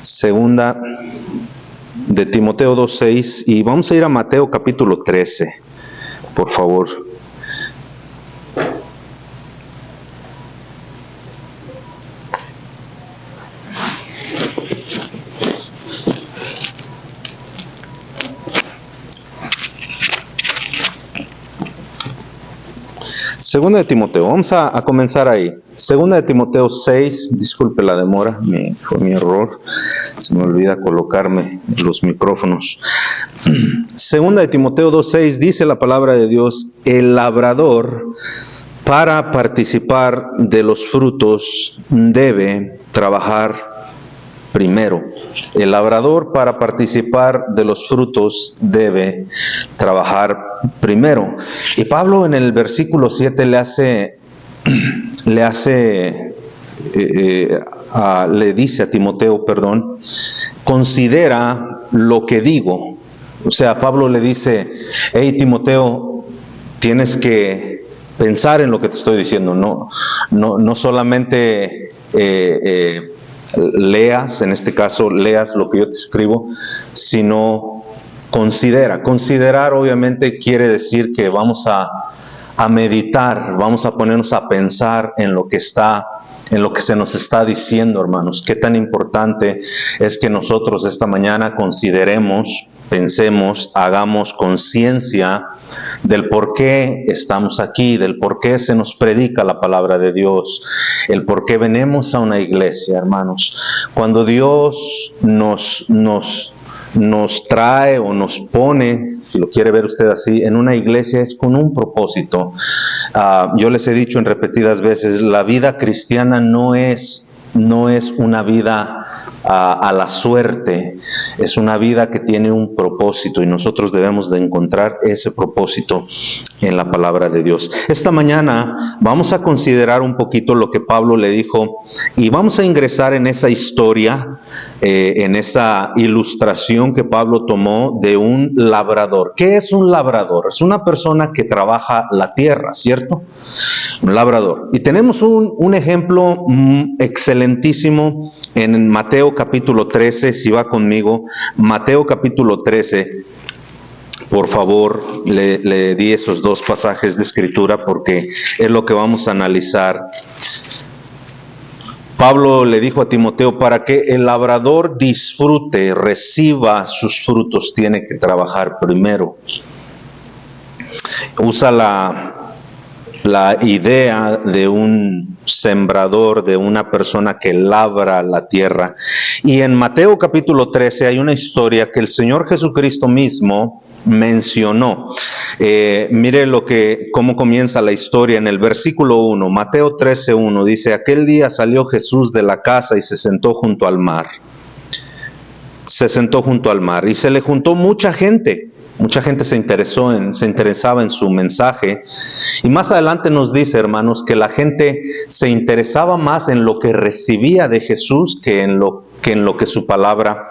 Segunda de Timoteo 2:6, y vamos a ir a Mateo capítulo 13, por favor. Segunda de Timoteo, vamos a comenzar ahí. Segunda de Timoteo 6, disculpe la demora, fue mi error, se me olvida colocarme los micrófonos. Segunda de Timoteo 2:6 dice la palabra de Dios: el labrador, para participar de los frutos, debe trabajar primero. El labrador, para participar de los frutos, debe trabajar primero. Y Pablo en el versículo 7 le dice a Timoteo, considera lo que digo. O sea, Pablo le dice: hey Timoteo, tienes que pensar en lo que te estoy diciendo, no solamente leas, en este caso leas lo que yo te escribo, sino considera. Considerar obviamente quiere decir que vamos a meditar, vamos a ponernos a pensar en lo que se nos está diciendo, hermanos. Qué tan importante es que nosotros esta mañana consideremos, pensemos, hagamos conciencia del por qué estamos aquí, del por qué se nos predica la palabra de Dios, el por qué venimos a una iglesia, hermanos. Cuando Dios nos trae o nos pone, si lo quiere ver usted así, en una iglesia, es con un propósito. Yo les he dicho en repetidas veces, la vida cristiana no es una vida a la suerte, es una vida que tiene un propósito, y nosotros debemos de encontrar ese propósito en la palabra de Dios. Esta mañana vamos a considerar un poquito lo que Pablo le dijo, y vamos a ingresar en esa historia, en esa ilustración que Pablo tomó de un labrador. ¿Qué es un labrador? Es una persona que trabaja la tierra, ¿cierto? Un labrador. Y tenemos un ejemplo excelentísimo en Mateo capítulo 13, si va conmigo, Mateo capítulo 13, por favor, le di esos dos pasajes de escritura porque es lo que vamos a analizar. Pablo le dijo a Timoteo: para que el labrador disfrute, reciba sus frutos, tiene que trabajar primero. Usa la idea de un sembrador, de una persona que labra la tierra. Y en Mateo capítulo 13 hay una historia que el Señor Jesucristo mismo mencionó. Mire cómo comienza la historia en el versículo 1, Mateo 13:1, dice: aquel día salió Jesús de la casa y se sentó junto al mar. Se sentó junto al mar y se le juntó mucha gente. Mucha gente se interesaba en su mensaje, y más adelante nos dice, hermanos, que la gente se interesaba más en lo que recibía de Jesús que en lo que su palabra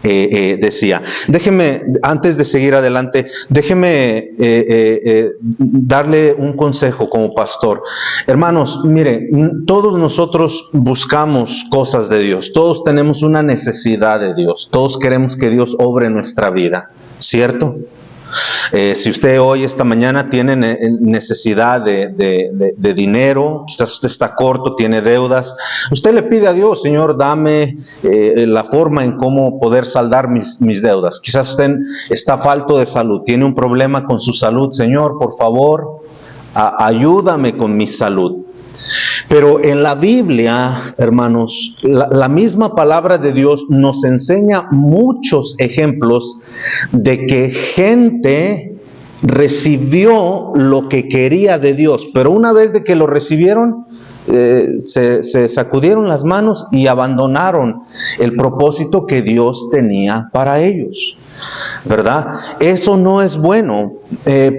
decía. Déjeme, antes de seguir adelante, déjeme darle un consejo como pastor. Hermanos, mire, todos nosotros buscamos cosas de Dios, todos tenemos una necesidad de Dios, todos queremos que Dios obre en nuestra vida, ¿cierto? Si usted hoy, esta mañana, tiene necesidad de dinero, quizás usted está corto, tiene deudas, usted le pide a Dios: Señor, dame la forma en cómo poder saldar mis deudas. Quizás usted está falto de salud, tiene un problema con su salud: Señor, por favor, ayúdame con mi salud. Pero en la Biblia, hermanos, la misma palabra de Dios nos enseña muchos ejemplos de que gente recibió lo que quería de Dios, pero una vez de que lo recibieron, se sacudieron las manos y abandonaron el propósito que Dios tenía para ellos, ¿verdad? Eso no es bueno.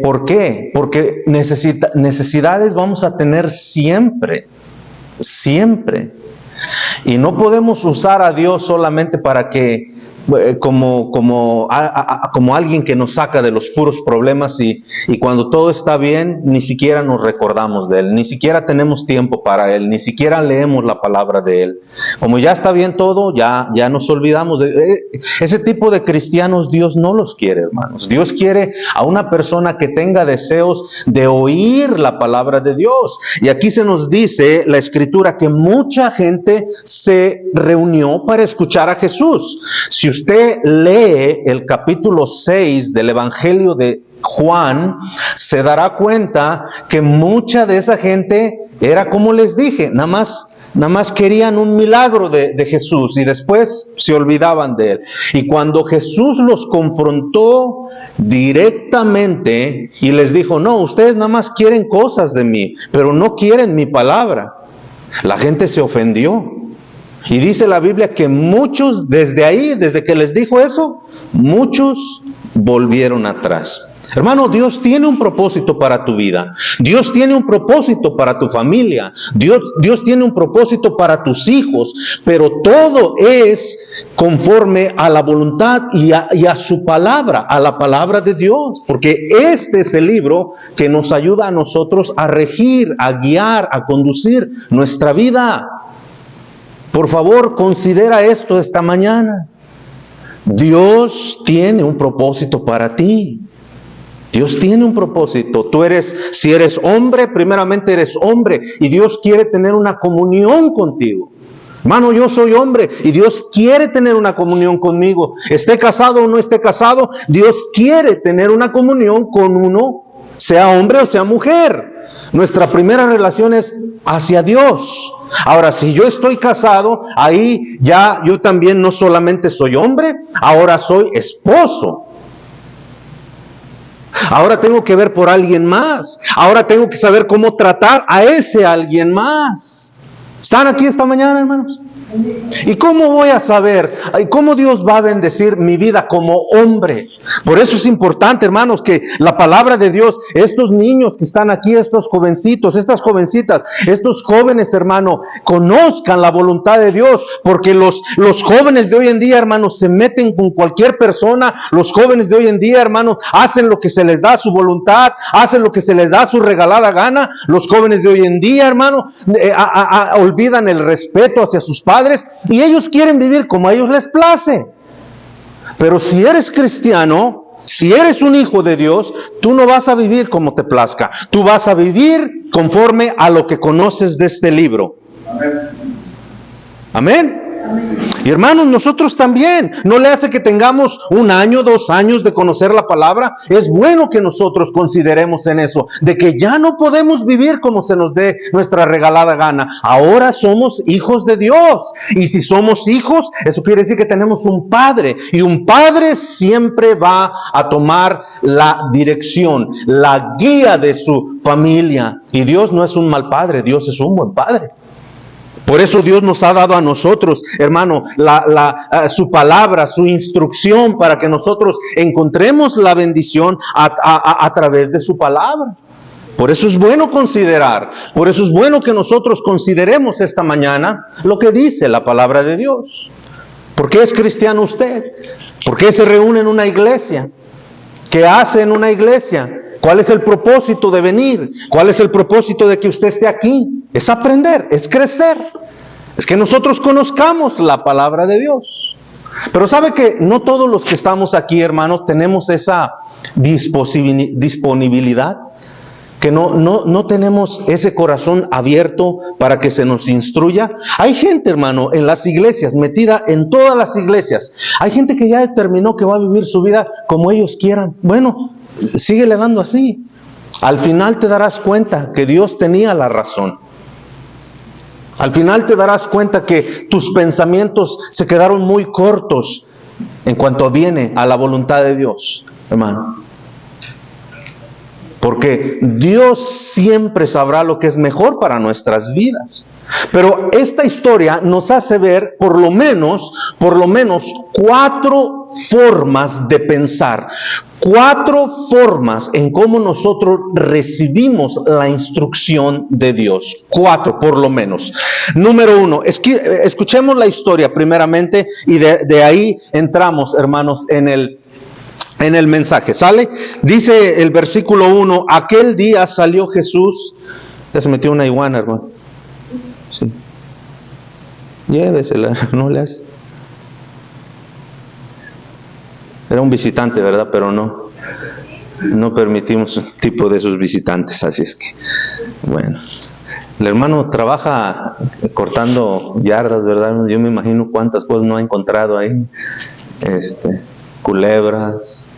¿Por qué? Porque necesidades vamos a tener siempre, y no podemos usar a Dios solamente para que como alguien que nos saca de los puros problemas, y cuando todo está bien ni siquiera nos recordamos de Él, ni siquiera tenemos tiempo para Él, ni siquiera leemos la palabra de Él. Como ya está bien todo, ya nos olvidamos de ese tipo de cristianos. Dios no los quiere, hermanos. Dios quiere a una persona que tenga deseos de oír la palabra de Dios. Y aquí se nos dice la Escritura que mucha gente se reunió para escuchar a Jesús. Si usted lee el capítulo 6 del Evangelio de Juan, se dará cuenta que mucha de esa gente era, como les dije, nada más querían un milagro de Jesús y después se olvidaban de él. Y cuando Jesús los confrontó directamente y les dijo: no, ustedes nada más quieren cosas de mí, pero no quieren mi palabra, la gente se ofendió. Y dice la Biblia que muchos desde que les dijo eso, muchos volvieron atrás. Hermano, Dios tiene un propósito para tu vida. Dios tiene un propósito para tu familia. Dios tiene un propósito para tus hijos. Pero todo es conforme a la voluntad y a su palabra, a la palabra de Dios. Porque este es el libro que nos ayuda a nosotros a regir, a guiar, a conducir nuestra vida. Por favor, considera esto esta mañana. Dios tiene un propósito para ti. Dios tiene un propósito. Si eres hombre, primeramente eres hombre y Dios quiere tener una comunión contigo. Hermano, yo soy hombre y Dios quiere tener una comunión conmigo. Esté casado o no esté casado, Dios quiere tener una comunión con uno, sea hombre o sea mujer. Nuestra primera relación es hacia Dios. Ahora, si yo estoy casado, ahí ya yo también no solamente soy hombre, ahora soy esposo. Ahora tengo que ver por alguien más. Ahora tengo que saber cómo tratar a ese alguien más. ¿Están aquí esta mañana, hermanos? ¿Y cómo voy a saber? ¿Cómo Dios va a bendecir mi vida como hombre? Por eso es importante, hermanos, que la palabra de Dios, estos niños que están aquí, estos jovencitos, estas jovencitas, estos jóvenes, hermano, conozcan la voluntad de Dios. Porque los jóvenes de hoy en día, hermanos, se meten con cualquier persona. Los jóvenes de hoy en día, hermanos, hacen lo que se les da su voluntad, hacen lo que se les da su regalada gana. Los jóvenes de hoy en día, hermano, olvidan el respeto hacia sus padres. Y ellos quieren vivir como a ellos les place. Pero si eres cristiano, si eres un hijo de Dios, tú no vas a vivir como te plazca. Tú vas a vivir conforme a lo que conoces de este libro. Amén. Y hermanos, nosotros también, no le hace que tengamos 1 año, 2 años de conocer la palabra. Es bueno que nosotros consideremos en eso, de que ya no podemos vivir como se nos dé nuestra regalada gana. Ahora somos hijos de Dios. Y si somos hijos, eso quiere decir que tenemos un padre. Y un padre siempre va a tomar la dirección, la guía de su familia. Y Dios no es un mal padre, Dios es un buen padre. Por eso Dios nos ha dado a nosotros, hermano, su palabra, su instrucción, para que nosotros encontremos la bendición a través de su palabra. Por eso es bueno considerar, por eso es bueno que nosotros consideremos esta mañana lo que dice la palabra de Dios. ¿Por qué es cristiano usted? ¿Por qué se reúne en una iglesia? ¿Qué hace en una iglesia? ¿Cuál es el propósito de venir? ¿Cuál es el propósito de que usted esté aquí? Es aprender, es crecer. Es que nosotros conozcamos la palabra de Dios. Pero sabe que no todos los que estamos aquí, hermanos, tenemos esa disponibilidad. Que no tenemos ese corazón abierto para que se nos instruya. Hay gente, hermano, en las iglesias, metida en todas las iglesias. Hay gente que ya determinó que va a vivir su vida como ellos quieran. Bueno, síguele dando así. Al final te darás cuenta que Dios tenía la razón. Al final te darás cuenta que tus pensamientos se quedaron muy cortos en cuanto viene a la voluntad de Dios, hermano. Porque Dios siempre sabrá lo que es mejor para nuestras vidas. Pero esta historia nos hace ver por lo menos 4 formas de pensar. 4 formas en cómo nosotros recibimos la instrucción de Dios. 4 por lo menos. Número 1, escuchemos la historia primeramente y de ahí entramos, hermanos, en el mensaje. ¿Sale? Dice el versículo 1, aquel día salió Jesús. Ya se metió una iguana, hermano. Sí. llévesela, no le hace. Era un visitante, ¿verdad? Pero no permitimos un tipo de esos visitantes, así es que, bueno. El hermano trabaja cortando yardas, ¿verdad? Yo me imagino cuántas cosas no ha encontrado ahí. Culebras,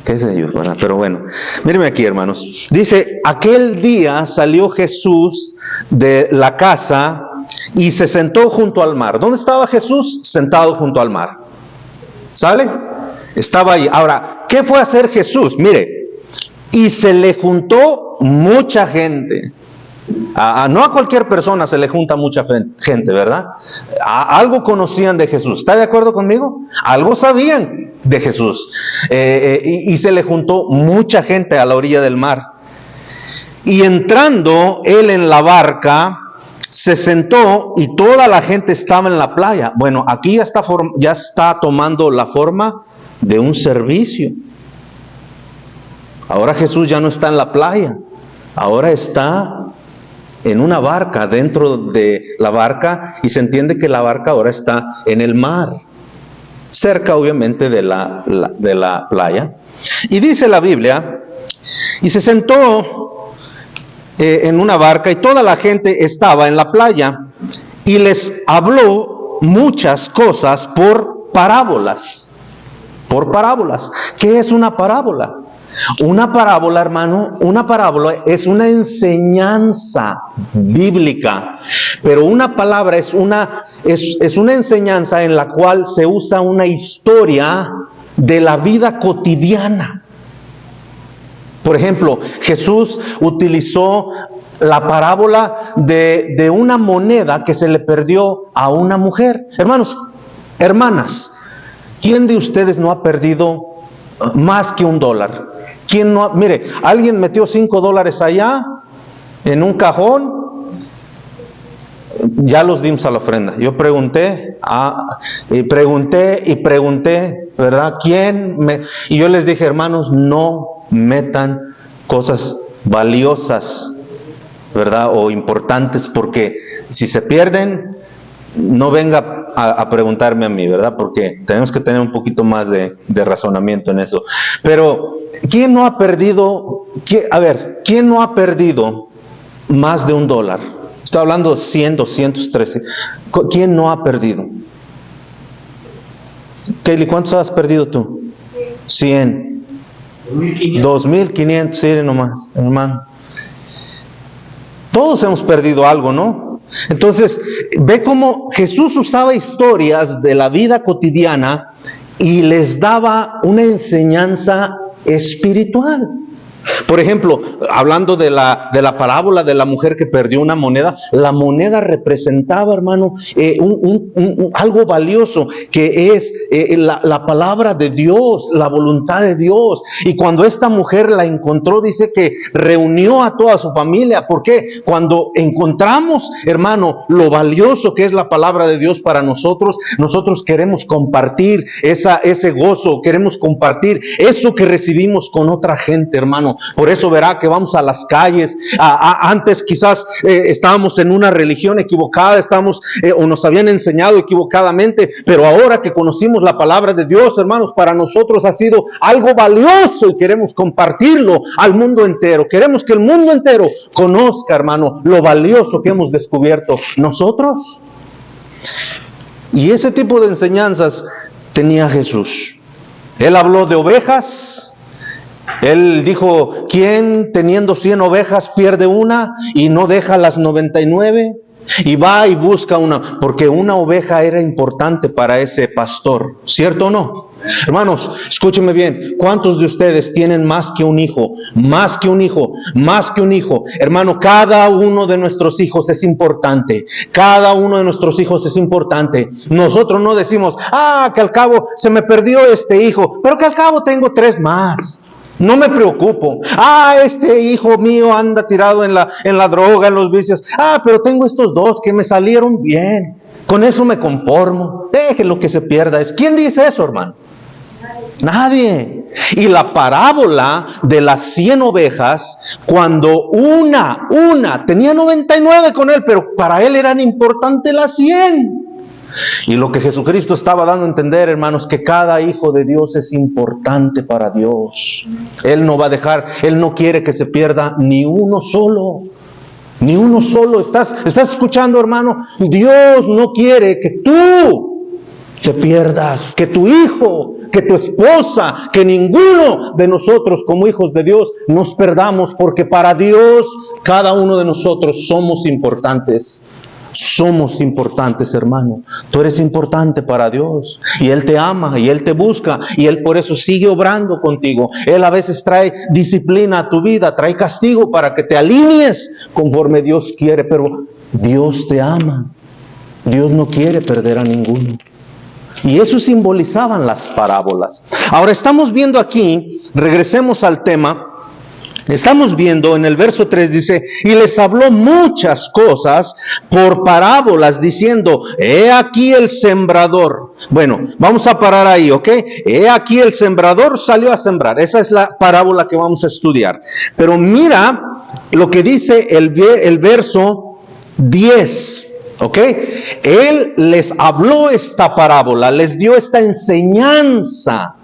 qué sé yo, ¿verdad? Pero bueno, mírenme aquí, hermanos. Dice, aquel día salió Jesús de la casa y se sentó junto al mar. ¿Dónde estaba Jesús? Sentado junto al mar. ¿Sale? Estaba ahí. Ahora, ¿qué fue a hacer Jesús? Mire, y se le juntó mucha gente. No a cualquier persona se le junta mucha gente, ¿verdad? Algo conocían de Jesús. ¿Está de acuerdo conmigo? Algo sabían de Jesús. Y se le juntó mucha gente a la orilla del mar. Y entrando él en la barca, se sentó y toda la gente estaba en la playa. Bueno, aquí ya está tomando la forma de un servicio. Ahora Jesús ya no está en la playa, ahora está en una barca, dentro de la barca, y se entiende que la barca ahora está en el mar, cerca obviamente de la playa. Y dice la Biblia, y se sentó en una barca y toda la gente estaba en la playa, y les habló muchas cosas por parábolas. Por parábolas. ¿Qué es una parábola? Una parábola, hermano, una parábola es una enseñanza bíblica, pero una palabra es una enseñanza en la cual se usa una historia de la vida cotidiana. Por ejemplo, Jesús utilizó la parábola de una moneda que se le perdió a una mujer. Hermanos, hermanas, ¿quién de ustedes no ha perdido más que $1? ¿Quién no? Mire, alguien metió $5 allá en un cajón, ya los dimos a la ofrenda. Yo pregunté, y pregunté, ¿verdad? Y yo les dije, hermanos, no metan cosas valiosas, ¿verdad? O importantes, porque si se pierden, no venga a preguntarme a mí, ¿verdad? Porque tenemos que tener un poquito más de razonamiento en eso. Pero, ¿quién no ha perdido? ¿Quién no ha perdido más de $1? Estoy hablando de 100, 213. ¿Quién no ha perdido? Kelly, ¿cuántos has perdido tú? 100. 2.500, sí, nomás, hermano. Todos hemos perdido algo, ¿no? Entonces, ve cómo Jesús usaba historias de la vida cotidiana y les daba una enseñanza espiritual. Por ejemplo, hablando de la parábola de la mujer que perdió una moneda, la moneda representaba, hermano, algo valioso, que es la palabra de Dios, la voluntad de Dios. Y cuando esta mujer la encontró, dice que reunió a toda su familia. ¿Por qué? Cuando encontramos, hermano, lo valioso que es la palabra de Dios para nosotros, nosotros queremos compartir ese gozo, queremos compartir eso que recibimos con otra gente, hermano. Por eso verá que vamos a las calles. Antes quizás estábamos en una religión equivocada, o nos habían enseñado equivocadamente, pero ahora que conocimos la palabra de Dios, hermanos, para nosotros ha sido algo valioso y queremos compartirlo al mundo entero. Queremos que el mundo entero conozca, hermano, lo valioso que hemos descubierto nosotros. Y ese tipo de enseñanzas tenía Jesús. Él habló de ovejas. Él dijo, ¿quién teniendo 100 ovejas pierde una y no deja las 99? Y va y busca una, porque una oveja era importante para ese pastor, ¿cierto o no? Hermanos, escúchenme bien, ¿cuántos de ustedes tienen más que un hijo? Más que un hijo, más que un hijo. Hermano, cada uno de nuestros hijos es importante. Cada uno de nuestros hijos es importante. Nosotros no decimos, que al cabo se me perdió este hijo, pero que al cabo tengo 3 más. No me preocupo. Este hijo mío anda tirado en la droga, en los vicios. Pero tengo estos 2 que me salieron bien. Con eso me conformo. Déjelo que se pierda. ¿Quién dice eso, hermano? Nadie. Y la parábola de las 100 ovejas, cuando una, tenía 99 con él, pero para él eran importantes las 100. Y lo que Jesucristo estaba dando a entender, hermanos, que cada hijo de Dios es importante para Dios. Él no va a dejar, Él no quiere que se pierda ni uno solo. Ni uno solo. ¿Estás escuchando, hermano? Dios no quiere que tú te pierdas, que tu hijo, que tu esposa, que ninguno de nosotros como hijos de Dios nos perdamos, porque para Dios cada uno de nosotros somos importantes. Somos importantes, hermano. Tú eres importante para Dios. Y Él te ama, y Él te busca, y Él por eso sigue obrando contigo. Él a veces trae disciplina a tu vida, trae castigo para que te alinees conforme Dios quiere. Pero Dios te ama. Dios no quiere perder a ninguno. Y eso simbolizaban las parábolas. Ahora estamos viendo aquí, regresemos al tema. Estamos viendo en el verso 3, dice, y les habló muchas cosas por parábolas, diciendo, he aquí el sembrador. Bueno, vamos a parar ahí, ¿ok? He aquí el sembrador salió a sembrar. Esa es la parábola que vamos a estudiar. Pero mira lo que dice el verso 10. ¿Ok? Él les habló esta parábola, les dio esta enseñanza,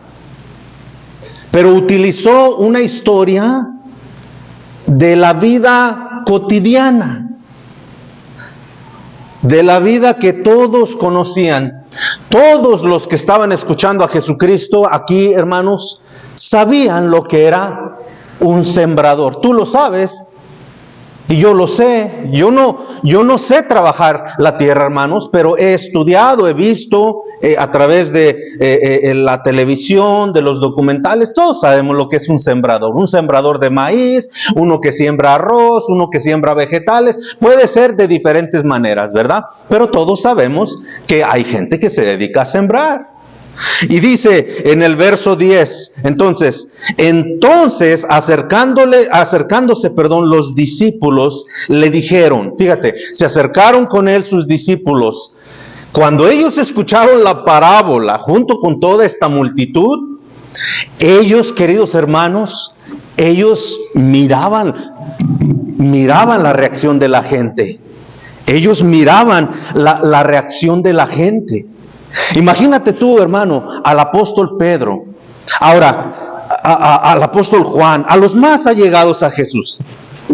pero utilizó una historia de la vida cotidiana, de la vida que todos conocían. Todos los que estaban escuchando a Jesucristo aquí, hermanos, sabían lo que era un sembrador. Tú lo sabes. Y yo lo sé. Yo no sé trabajar la tierra, hermanos, pero he estudiado, he visto a través de la televisión, de los documentales. Todos sabemos lo que es un sembrador de maíz, uno que siembra arroz, uno que siembra vegetales. Puede ser de diferentes maneras, ¿verdad? Pero todos sabemos que hay gente que se dedica a sembrar. Y dice en el verso 10, entonces acercándose, los discípulos le dijeron, fíjate, se acercaron con él sus discípulos. Cuando ellos escucharon la parábola junto con toda esta multitud, ellos, queridos hermanos, ellos miraban la reacción de la gente. Ellos miraban la reacción de la gente. Imagínate tú, hermano, al apóstol Pedro, ahora al apóstol Juan, a los más allegados a Jesús.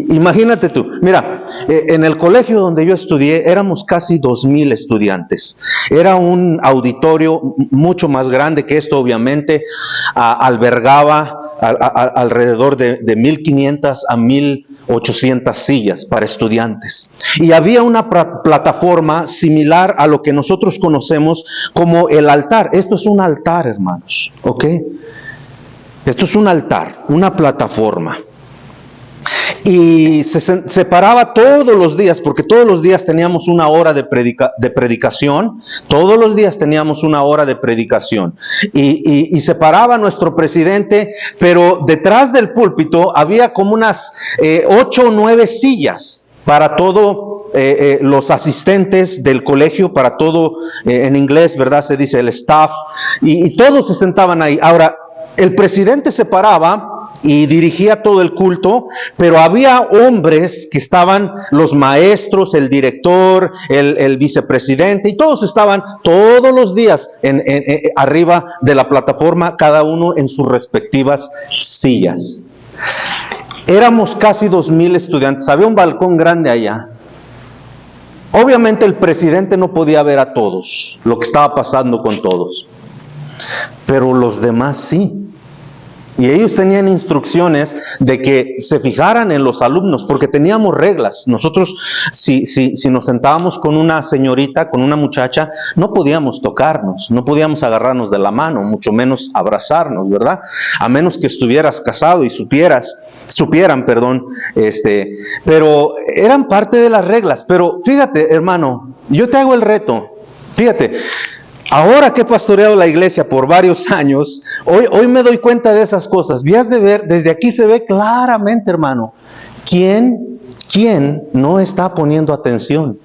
Imagínate tú, mira, en el colegio donde yo estudié éramos casi 2,000 estudiantes. Era un auditorio mucho más grande que esto, obviamente, albergaba alrededor de 1,500 a 1,800 sillas para estudiantes. Y había una plataforma similar a lo que nosotros conocemos como el altar. Esto es un altar, hermanos, ¿ok? Esto es un altar, una plataforma. Y se paraba todos los días, porque todos los días teníamos una hora de predicación, todos los días teníamos una hora de predicación, y se paraba nuestro presidente, pero detrás del púlpito había como unas 8 o 9 sillas para todos los asistentes del colegio, para todo, en inglés, ¿verdad? Se dice el staff, y todos se sentaban ahí. Ahora, el presidente se paraba y dirigía todo el culto, pero había hombres que estaban, los maestros, el director, el vicepresidente, y todos estaban todos los días arriba de la plataforma, cada uno en sus respectivas sillas. Éramos casi 2,000 estudiantes, había un balcón grande allá. Obviamente el presidente no podía ver a todos, lo que estaba pasando con todos, pero los demás sí. Y ellos tenían instrucciones de que se fijaran en los alumnos, porque teníamos reglas. Nosotros, si nos sentábamos con una señorita, con una muchacha, no podíamos tocarnos, no podíamos agarrarnos de la mano, mucho menos abrazarnos, ¿verdad? A menos que estuvieras casado y supieran, pero eran parte de las reglas. Pero fíjate, hermano, yo te hago el reto, fíjate. Ahora que he pastoreado la iglesia por varios años, hoy me doy cuenta de esas cosas. Vías de ver, desde aquí se ve claramente, hermano, ¿quién no está poniendo atención?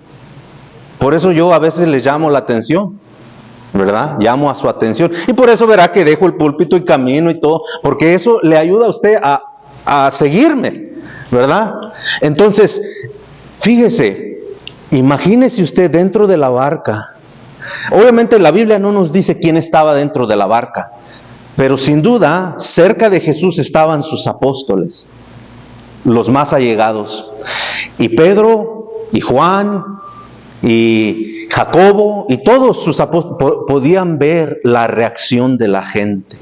Por eso yo a veces les llamo la atención. ¿verdad? Llamo a su atención. Y por eso verá que dejo el púlpito y camino y todo, porque eso le ayuda a usted a seguirme, ¿verdad? Entonces, fíjese, imagínese usted dentro de la barca. Obviamente la Biblia no nos dice quién estaba dentro de la barca, pero sin duda, cerca de Jesús estaban sus apóstoles, los más allegados. Y Pedro, y Juan, y Jacobo, y todos sus apóstoles podían ver la reacción de la gente.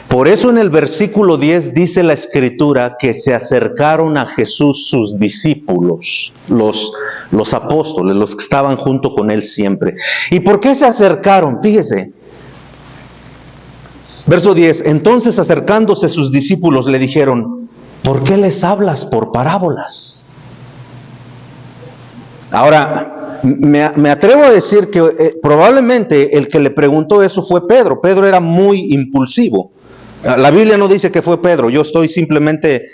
Por eso en el versículo 10 dice la Escritura que se acercaron a Jesús sus discípulos, los apóstoles, los que estaban junto con él siempre. ¿Y por qué se acercaron? Fíjese. Verso 10, entonces acercándose sus discípulos le dijeron, ¿por qué les hablas por parábolas? Ahora, me atrevo a decir que probablemente el que le preguntó eso fue Pedro. Pedro era muy impulsivo. La Biblia no dice que fue Pedro, yo estoy simplemente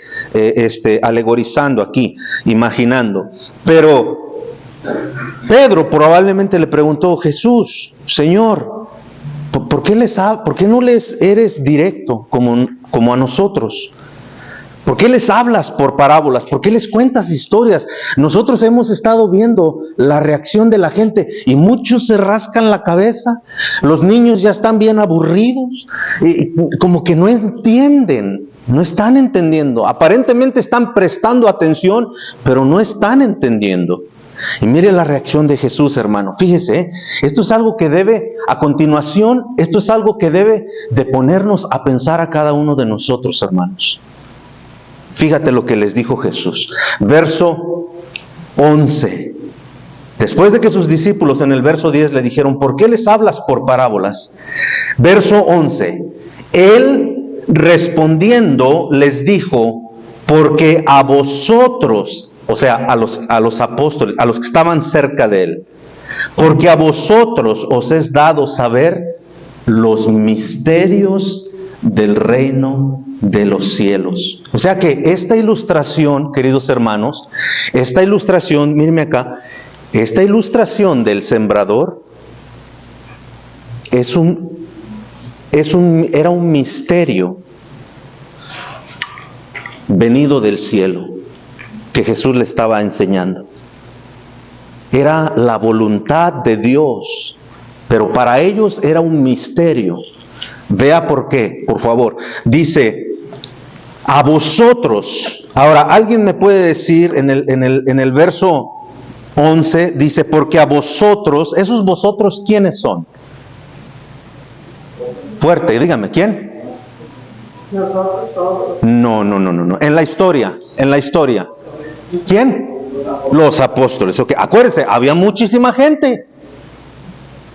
alegorizando aquí, imaginando. Pero Pedro probablemente le preguntó, Jesús, Señor, ¿por qué no les eres directo como a nosotros? ¿Por qué les hablas por parábolas? ¿Por qué les cuentas historias? Nosotros hemos estado viendo la reacción de la gente y muchos se rascan la cabeza. Los niños ya están bien aburridos y como que no entienden, no están entendiendo. Aparentemente están prestando atención, pero no están entendiendo. Y mire la reacción de Jesús, hermano. Fíjese, esto es algo que debe, a continuación, esto es algo que debe de ponernos a pensar a cada uno de nosotros, hermanos. Fíjate lo que les dijo Jesús. Verso 11. Después de que sus discípulos en el verso 10 le dijeron, ¿por qué les hablas por parábolas? Verso 11. Él respondiendo les dijo, porque a vosotros, o sea, a los apóstoles, a los que estaban cerca de él, porque a vosotros os es dado saber los misterios del reino de los cielos. O sea que esta ilustración, queridos hermanos, esta ilustración, mírenme acá, esta ilustración del sembrador era un misterio venido del cielo que Jesús le estaba enseñando. Era la voluntad de Dios, pero para ellos era un misterio. Vea por qué, por favor. Dice, a vosotros. Ahora, ¿alguien me puede decir en el verso 11? Dice, porque a vosotros, ¿esos vosotros quiénes son? Fuerte, dígame, ¿quién? Nosotros todos. No. En la historia. ¿Quién? Los apóstoles. Okay. Acuérdense, había muchísima gente.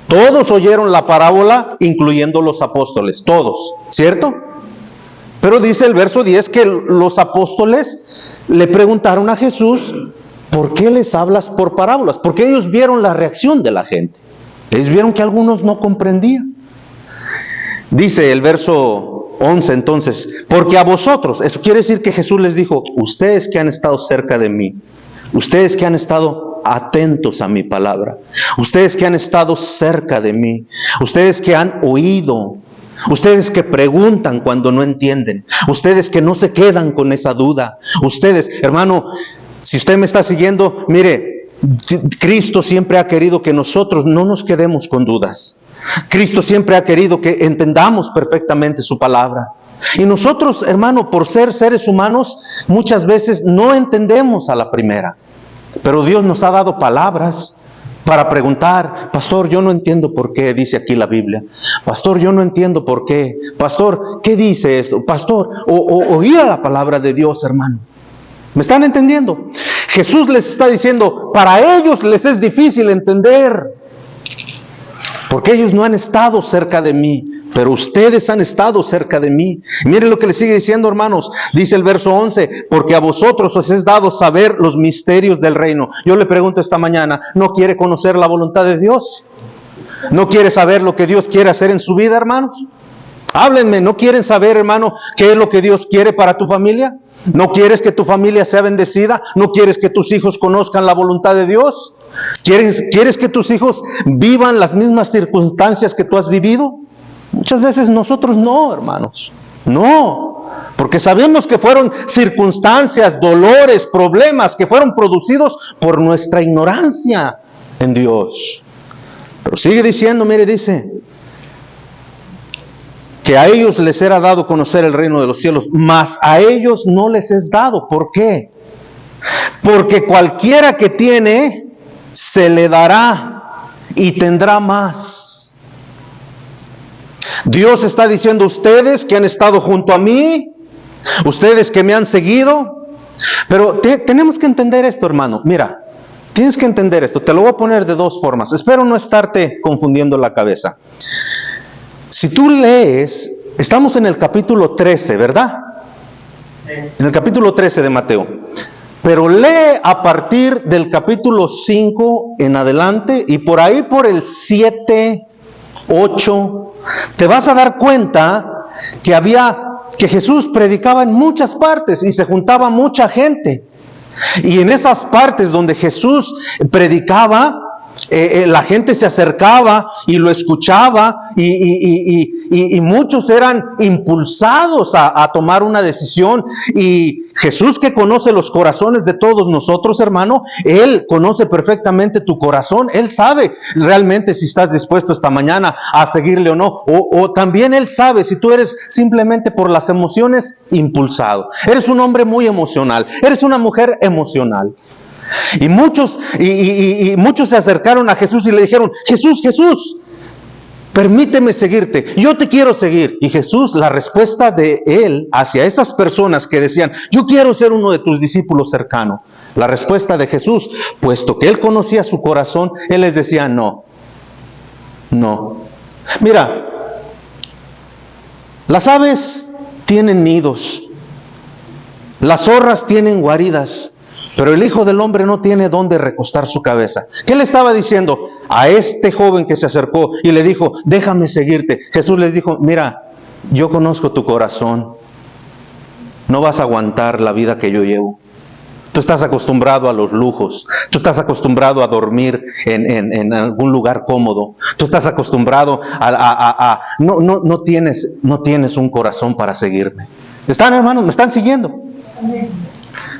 Todos oyeron la parábola, incluyendo los apóstoles, todos, ¿cierto? Pero dice el verso 10 que los apóstoles le preguntaron a Jesús, ¿por qué les hablas por parábolas? Porque ellos vieron la reacción de la gente. Ellos vieron que algunos no comprendían. Dice el verso 11 entonces, porque a vosotros, eso quiere decir que Jesús les dijo, ustedes que han estado cerca de mí, ustedes que han estado atentos a mi palabra, ustedes que han estado cerca de mí, ustedes que han oído, ustedes que preguntan cuando no entienden, ustedes que no se quedan con esa duda, ustedes, hermano, si usted me está siguiendo, mire, Cristo siempre ha querido que nosotros no nos quedemos con dudas. Cristo siempre ha querido que entendamos perfectamente su palabra. Y nosotros, hermano, por ser seres humanos, muchas veces no entendemos a la primera. Pero Dios nos ha dado palabras para preguntar, pastor, yo no entiendo por qué dice aquí la Biblia. Pastor, yo no entiendo por qué. Pastor, ¿qué dice esto? Pastor, oír a la palabra de Dios, hermano. ¿Me están entendiendo? Jesús les está diciendo, para ellos les es difícil entender, porque ellos no han estado cerca de mí, pero ustedes han estado cerca de mí. Miren lo que le sigue diciendo, hermanos. Dice el verso 11, porque a vosotros os es dado saber los misterios del reino. Yo le pregunto esta mañana, ¿no quiere conocer la voluntad de Dios? ¿No quiere saber lo que Dios quiere hacer en su vida, hermanos? Háblenme, ¿no quieren saber, hermano, qué es lo que Dios quiere para tu familia? ¿No quieres que tu familia sea bendecida? ¿No quieres que tus hijos conozcan la voluntad de Dios? ¿Quieres que tus hijos vivan las mismas circunstancias que tú has vivido? Muchas veces nosotros no, hermanos. No, porque sabemos que fueron circunstancias, dolores, problemas que fueron producidos por nuestra ignorancia en Dios. Pero sigue diciendo, mire, dice que a ellos les era dado conocer el reino de los cielos, mas a ellos no les es dado. ¿Por qué? Porque cualquiera que tiene, se le dará y tendrá más. Dios está diciendo, ustedes que han estado junto a mí, ustedes que me han seguido, pero tenemos que entender esto, hermano. Mira, tienes que entender esto. Te lo voy a poner de dos formas. Espero no estarte confundiendo la cabeza. Si tú lees, estamos en el capítulo 13, ¿verdad? En el capítulo 13 de Mateo. Pero lee a partir del capítulo 5 en adelante y por ahí por el 7, 8, te vas a dar cuenta que Jesús predicaba en muchas partes y se juntaba mucha gente. Y en esas partes donde Jesús predicaba, la gente se acercaba y lo escuchaba y muchos eran impulsados a tomar una decisión. Y Jesús, que conoce los corazones de todos nosotros, hermano, Él conoce perfectamente tu corazón. Él sabe realmente si estás dispuesto esta mañana a seguirle o no, o también Él sabe si tú eres simplemente por las emociones impulsado. Eres un hombre muy emocional, eres una mujer emocional. Y muchos se acercaron a Jesús y le dijeron, Jesús, permíteme seguirte, yo te quiero seguir. Y Jesús, la respuesta de Él hacia esas personas que decían, yo quiero ser uno de tus discípulos cercanos, la respuesta de Jesús, puesto que Él conocía su corazón, Él les decía, no. Mira, las aves tienen nidos, las zorras tienen guaridas, pero el Hijo del Hombre no tiene dónde recostar su cabeza. ¿Qué le estaba diciendo a este joven que se acercó y le dijo, déjame seguirte? Jesús les dijo, mira, yo conozco tu corazón. No vas a aguantar la vida que yo llevo. Tú estás acostumbrado a los lujos. Tú estás acostumbrado a dormir en algún lugar cómodo. Tú estás acostumbrado no tienes un corazón para seguirme. ¿Están, hermanos? ¿Me están siguiendo?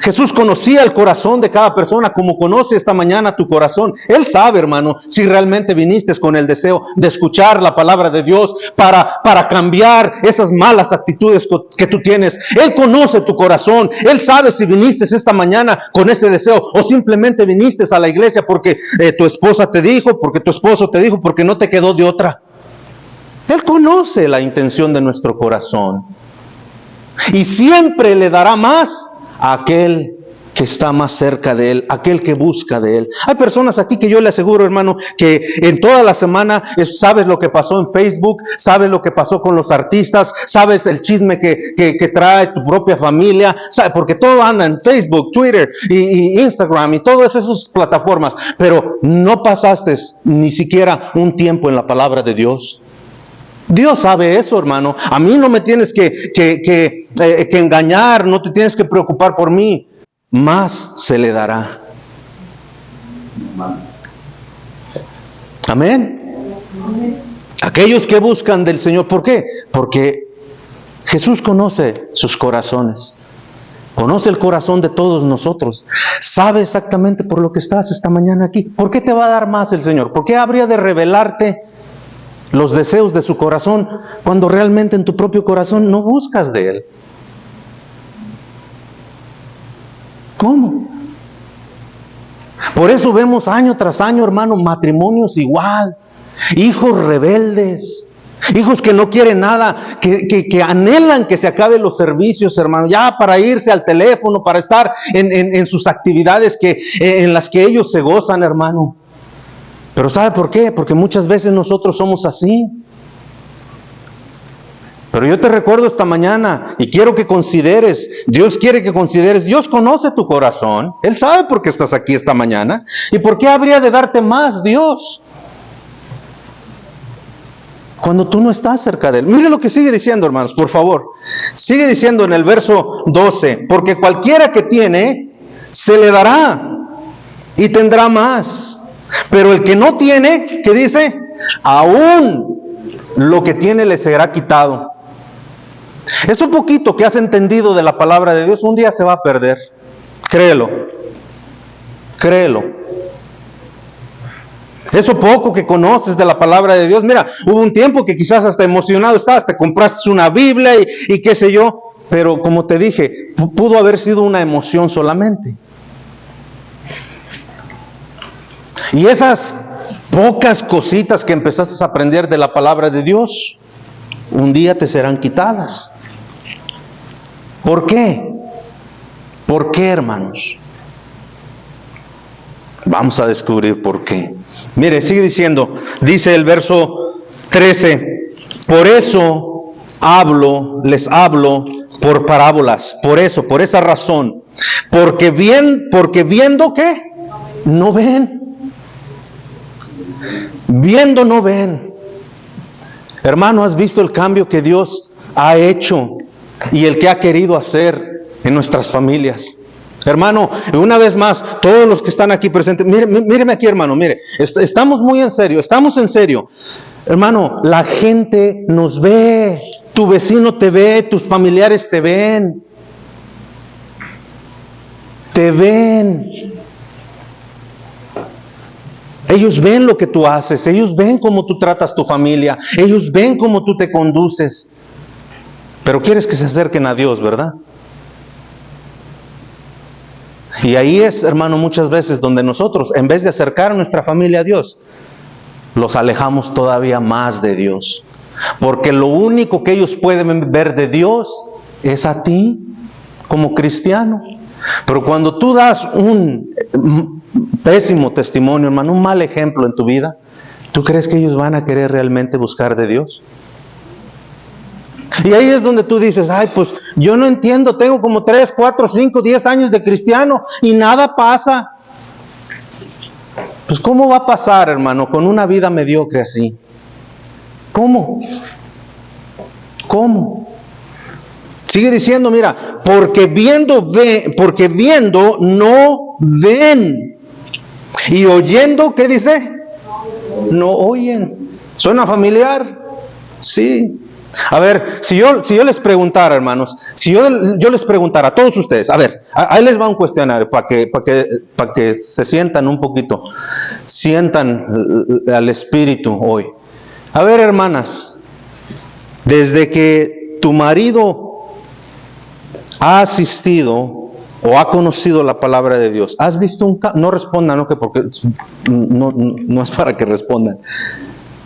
Jesús conocía el corazón de cada persona como conoce esta mañana tu corazón. Él sabe, hermano, si realmente viniste con el deseo de escuchar la palabra de Dios para cambiar esas malas actitudes que tú tienes. Él conoce tu corazón. Él sabe si viniste esta mañana con ese deseo o simplemente viniste a la iglesia porque tu esposa te dijo, porque tu esposo te dijo, porque no te quedó de otra. Él conoce la intención de nuestro corazón. Y siempre le dará más a aquel que está más cerca de Él, aquel que busca de Él. Hay personas aquí que yo le aseguro, hermano, que en toda la semana sabes lo que pasó en Facebook, sabes lo que pasó con los artistas, sabes el chisme que trae tu propia familia, sabes, porque todo anda en Facebook, Twitter y Instagram y todas esas plataformas, pero no pasaste ni siquiera un tiempo en la palabra de Dios. Dios sabe eso, hermano. A mí no me tienes que engañar, no te tienes que preocupar por mí. Más se le dará. Amén. Aquellos que buscan del Señor, ¿por qué? Porque Jesús conoce sus corazones. Conoce el corazón de todos nosotros. Sabe exactamente por lo que estás esta mañana aquí. ¿Por qué te va a dar más el Señor? ¿Por qué habría de revelarte los deseos de su corazón cuando realmente en tu propio corazón no buscas de Él? ¿Cómo? Por eso vemos año tras año, hermano, matrimonios igual, hijos rebeldes, hijos que no quieren nada, que anhelan que se acaben los servicios, hermano, ya para irse al teléfono, para estar en sus actividades en las que ellos se gozan, hermano. Pero ¿sabe por qué? Porque muchas veces nosotros somos así. Pero yo te recuerdo esta mañana y quiero que consideres, Dios quiere que consideres, Dios conoce tu corazón, Él sabe por qué estás aquí esta mañana y por qué habría de darte más Dios cuando tú no estás cerca de Él. Mire lo que sigue diciendo, hermanos, por favor. Sigue diciendo en el verso 12, porque cualquiera que tiene, se le dará y tendrá más. Pero el que no tiene, ¿qué dice? Aún lo que tiene le será quitado. Eso poquito que has entendido de la palabra de Dios, un día se va a perder. Créelo. Créelo. Eso poco que conoces de la palabra de Dios. Mira, hubo un tiempo que quizás hasta emocionado estabas, te compraste una Biblia y qué sé yo. Pero como te dije, pudo haber sido una emoción solamente. Y esas pocas cositas que empezaste a aprender de la palabra de Dios, un día te serán quitadas. ¿Por qué? ¿Por qué, hermanos? Vamos a descubrir por qué. Mire, sigue diciendo, dice el verso 13, por eso les hablo por parábolas, por esa razón, porque viendo ¿qué? No ven. Viendo no ven. Hermano, ¿has visto el cambio que Dios ha hecho y el que ha querido hacer en nuestras familias? Hermano, una vez más, todos los que están aquí presentes, míreme aquí, hermano, mire, estamos muy en serio, estamos en serio. Hermano, la gente nos ve, tu vecino te ve, tus familiares te ven. Te ven. Ellos ven lo que tú haces, ellos ven cómo tú tratas tu familia, ellos ven cómo tú te conduces. Pero quieres que se acerquen a Dios, ¿verdad? Y ahí es, hermano, muchas veces donde nosotros, en vez de acercar a nuestra familia a Dios, los alejamos todavía más de Dios. Porque lo único que ellos pueden ver de Dios es a ti, como cristiano. Pero cuando tú das un pésimo testimonio, hermano, un mal ejemplo en tu vida, ¿tú crees que ellos van a querer realmente buscar de Dios? Y ahí es donde tú dices, ay, pues yo no entiendo, tengo como 3, 4, 5, 10 años de cristiano y nada pasa. Pues ¿cómo va a pasar, hermano, con una vida mediocre así? ¿Cómo? ¿Cómo? Sigue diciendo, mira, porque viendo no ven. Y oyendo, ¿qué dice? No oyen. ¿Suena familiar? Sí. A ver, si yo les preguntara, hermanos, si yo les preguntara a todos ustedes, a ver, ahí les va un cuestionario para que se sientan un poquito, sientan al Espíritu hoy. A ver, hermanas, desde que tu marido ha asistido o ha conocido la palabra de Dios, ¿has visto un cambio? No respondan, ¿no? Que porque no es para que respondan,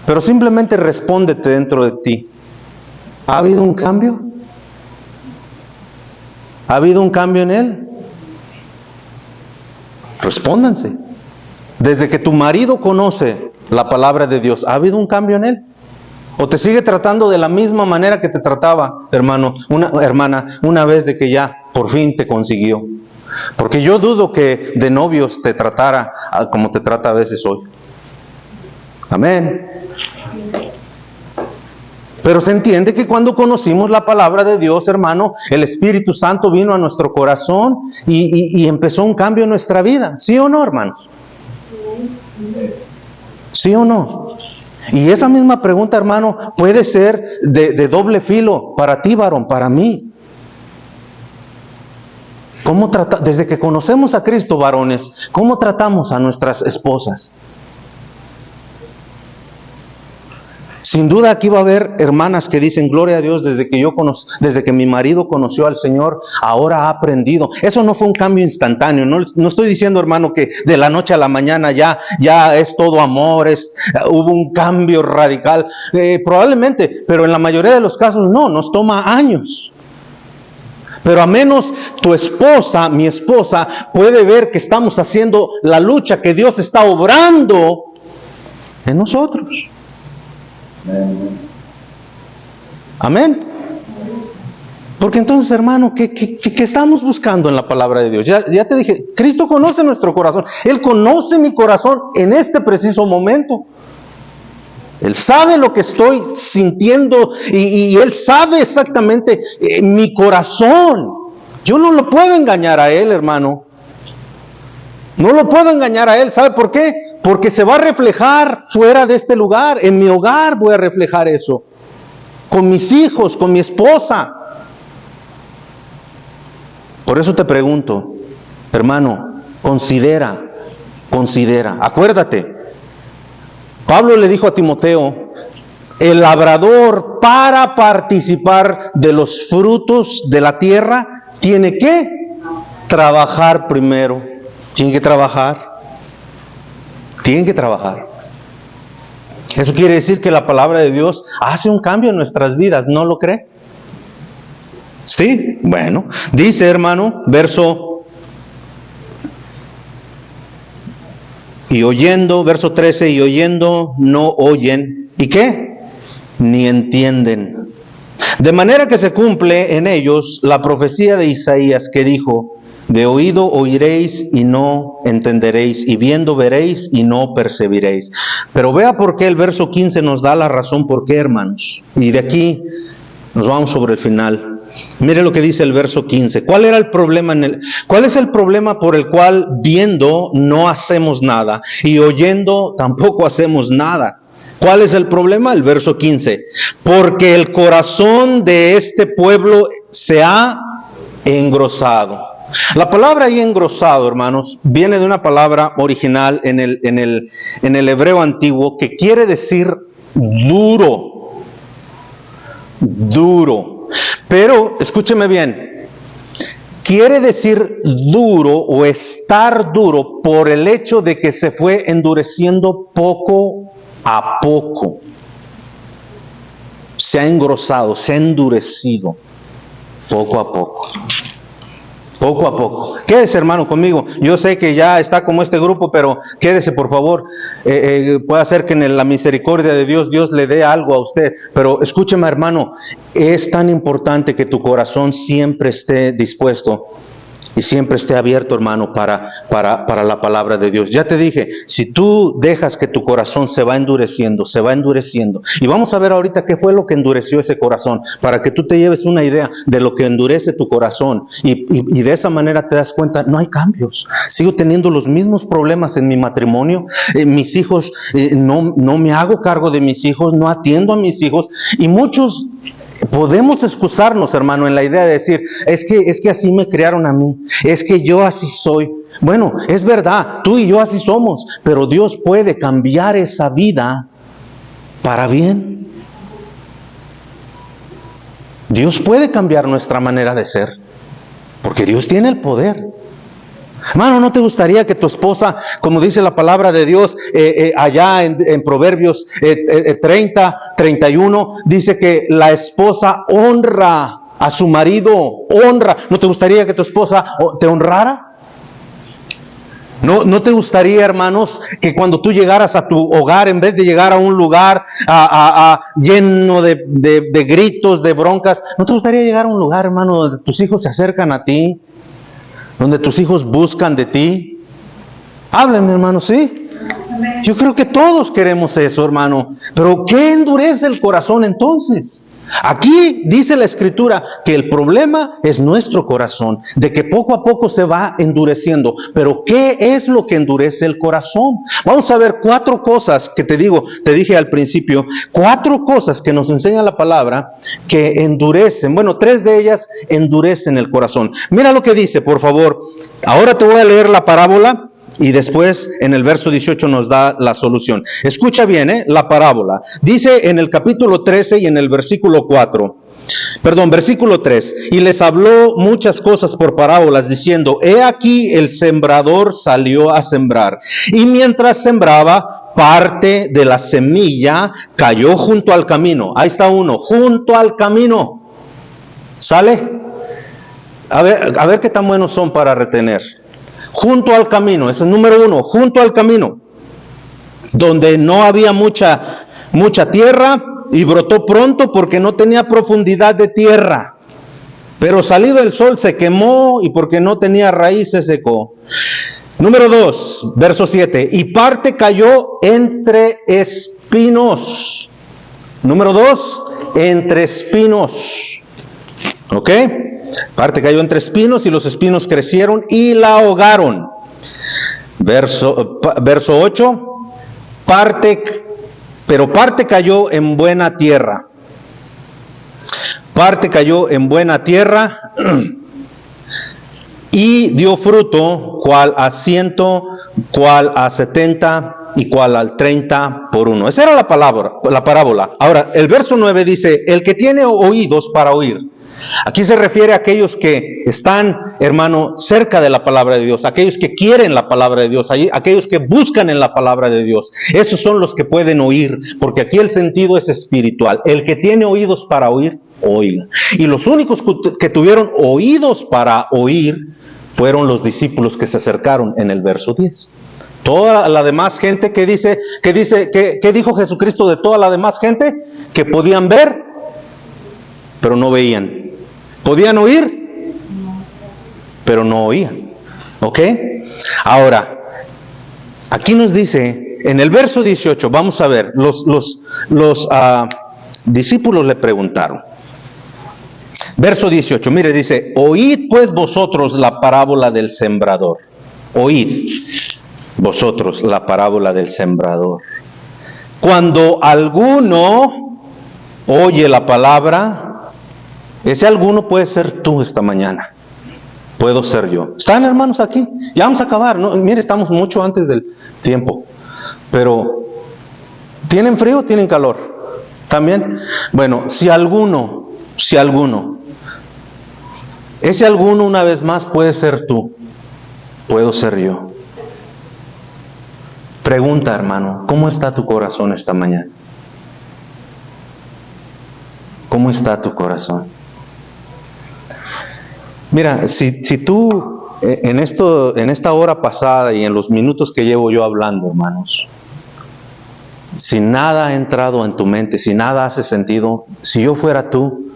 pero simplemente respóndete dentro de ti. ¿Ha habido un cambio? ¿Ha habido un cambio en él? Respóndanse. Desde que tu marido conoce la palabra de Dios, ¿ha habido un cambio en él? ¿O te sigue tratando de la misma manera que te trataba, hermano, hermana, una vez de que ya por fin te consiguió? Porque yo dudo que de novios te tratara como te trata a veces hoy. Amén. Pero se entiende que cuando conocimos la palabra de Dios, hermano, el Espíritu Santo vino a nuestro corazón y empezó un cambio en nuestra vida. ¿Sí o no, hermanos? ¿Sí o no? Y esa misma pregunta, hermano, puede ser de doble filo para ti, varón, para mí. Desde que conocemos a Cristo, varones, ¿cómo tratamos a nuestras esposas? Sin duda aquí va a haber hermanas que dicen, gloria a Dios, desde que mi marido conoció al Señor, ahora ha aprendido. Eso no fue un cambio instantáneo. No estoy diciendo, hermano, que de la noche a la mañana ya es todo amor, hubo un cambio radical. Probablemente, pero en la mayoría de los casos no, nos toma años. Pero a menos tu esposa, mi esposa, puede ver que estamos haciendo la lucha, que Dios está obrando en nosotros. Amén. Porque entonces, hermano, ¿qué estamos buscando en la palabra de Dios? Ya te dije, Cristo conoce nuestro corazón. Él conoce mi corazón en este preciso momento. Él sabe lo que estoy sintiendo y Él sabe exactamente mi corazón. Yo no lo puedo engañar a Él, hermano. No lo puedo engañar a Él. ¿Sabe por qué? Porque se va a reflejar fuera de este lugar. En mi hogar voy a reflejar eso. Con mis hijos, con mi esposa. Por eso te pregunto, hermano, considera. Acuérdate, Pablo le dijo a Timoteo, el labrador para participar de los frutos de la tierra tiene que trabajar primero. Tiene que trabajar. Eso quiere decir que la palabra de Dios hace un cambio en nuestras vidas, ¿no lo cree? Sí, bueno, dice hermano, verso 13, y oyendo no oyen, ¿y qué? Ni entienden. De manera que se cumple en ellos la profecía de Isaías que dijo, de oído oiréis y no entenderéis, y viendo veréis y no percibiréis. Pero vea por qué el verso 15 nos da la razón por qué, hermanos. Y de aquí nos vamos sobre el final. Mire lo que dice el verso 15. ¿Cuál era el problema cuál es el problema por el cual viendo no hacemos nada y oyendo tampoco hacemos nada? ¿Cuál es el problema? El verso 15. Porque el corazón de este pueblo se ha engrosado. La palabra ahí engrosado, hermanos, viene de una palabra original en el hebreo antiguo que quiere decir duro. Pero, escúcheme bien, quiere decir duro o estar duro por el hecho de que se fue endureciendo poco a poco. Se ha engrosado, se ha endurecido poco a poco. Quédese, hermano, conmigo. Yo sé que ya está como este grupo, pero quédese, por favor. Puede ser que en la misericordia de Dios, Dios le dé algo a usted. Pero escúcheme, hermano, es tan importante que tu corazón siempre esté dispuesto y siempre esté abierto, hermano, para la palabra de Dios. Ya te dije, si tú dejas que tu corazón se va endureciendo, y vamos a ver ahorita qué fue lo que endureció ese corazón, para que tú te lleves una idea de lo que endurece tu corazón, y de esa manera te das cuenta, no hay cambios, sigo teniendo los mismos problemas en mi matrimonio, mis hijos, no me hago cargo de mis hijos, no atiendo a mis hijos, y muchos podemos excusarnos, hermano, en la idea de decir, es que así me criaron a mí, es que yo así soy. Bueno, es verdad, tú y yo así somos, pero Dios puede cambiar esa vida para bien. Dios puede cambiar nuestra manera de ser, porque Dios tiene el poder. Hermano, ¿no te gustaría que tu esposa, como dice la palabra de Dios, allá en Proverbios 30:31, dice que la esposa honra a su marido, honra? ¿No te gustaría que tu esposa te honrara? ¿No te gustaría, hermanos, que cuando tú llegaras a tu hogar, en vez de llegar a un lugar lleno de gritos, de broncas, ¿no te gustaría llegar a un lugar, hermano, donde tus hijos se acercan a ti? Donde tus hijos buscan de ti. Háblenme, hermano, ¿sí? Yo creo que todos queremos eso, hermano. Pero ¿qué endurece el corazón entonces? Aquí dice la Escritura que el problema es nuestro corazón, de que poco a poco se va endureciendo. Pero ¿qué es lo que endurece el corazón? Vamos a ver 4 cosas que te dije al principio, 4 cosas que nos enseña la palabra que endurecen. Bueno, 3 de ellas endurecen el corazón. Mira lo que dice, por favor. Ahora te voy a leer la parábola. Y después en el verso 18 nos da la solución. Escucha bien, la parábola. Dice en el capítulo 13 y en el versículo 3. Y les habló muchas cosas por parábolas, diciendo, he aquí el sembrador salió a sembrar. Y mientras sembraba, parte de la semilla cayó junto al camino. Ahí está uno, junto al camino. ¿Sale? A ver qué tan buenos son para retener. Junto al camino, ese es el número 1, junto al camino, donde no había mucha tierra, y brotó pronto porque no tenía profundidad de tierra, pero salido el sol se quemó, y porque no tenía raíz se secó. Número 2, verso 7, y parte cayó entre espinos. Número 2, entre espinos. ¿Ok? Parte cayó entre espinos, y los espinos crecieron y la ahogaron. Verso 8. pero parte cayó en buena tierra. Parte cayó en buena tierra y dio fruto, cual a 100, cual a 70 y cual al 30 por uno. Esa era la parábola. Ahora, el verso 9 dice, el que tiene oídos para oír. Aquí se refiere a aquellos que están, hermano, cerca de la palabra de Dios, aquellos que quieren la palabra de Dios, aquellos que buscan en la palabra de Dios. Esos son los que pueden oír, porque aquí el sentido es espiritual. El que tiene oídos para oír, oiga. Y los únicos que tuvieron oídos para oír fueron los discípulos que se acercaron en el verso 10. Toda la demás gente ¿qué dijo Jesucristo de toda la demás gente? Que podían ver, pero no veían. Podían oír, pero no oían. ¿Ok? Ahora, aquí nos dice, en el verso 18, vamos a ver, los discípulos le preguntaron. Verso 18, mire, dice, oíd pues vosotros la parábola del sembrador. Oíd vosotros la parábola del sembrador. Cuando alguno oye la palabra, ese alguno puede ser tú esta mañana. Puedo ser yo. ¿Están, hermanos, aquí? Ya vamos a acabar, ¿no? Mire, estamos mucho antes del tiempo. Pero, ¿tienen frío o tienen calor? ¿También? Bueno, si alguno, ese alguno una vez más puede ser tú. Puedo ser yo. Pregunta, hermano, ¿cómo está tu corazón esta mañana? ¿Cómo está tu corazón? Mira, si tú en esta hora pasada y en los minutos que llevo yo hablando, hermanos, si nada ha entrado en tu mente, si nada hace sentido, si yo fuera tú,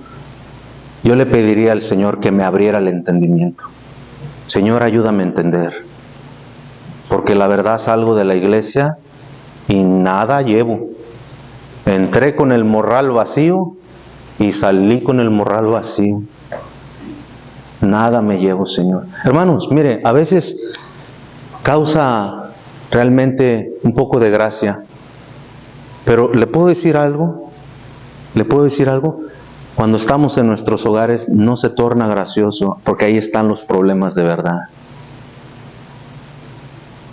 yo le pediría al Señor que me abriera el entendimiento. Señor, ayúdame a entender, porque la verdad salgo de la iglesia y nada llevo. Entré con el morral vacío y salí con el morral vacío. Nada me llevo, Señor. Hermanos, mire, a veces causa realmente un poco de gracia. Pero ¿le puedo decir algo? Cuando estamos en nuestros hogares no se torna gracioso, porque ahí están los problemas de verdad.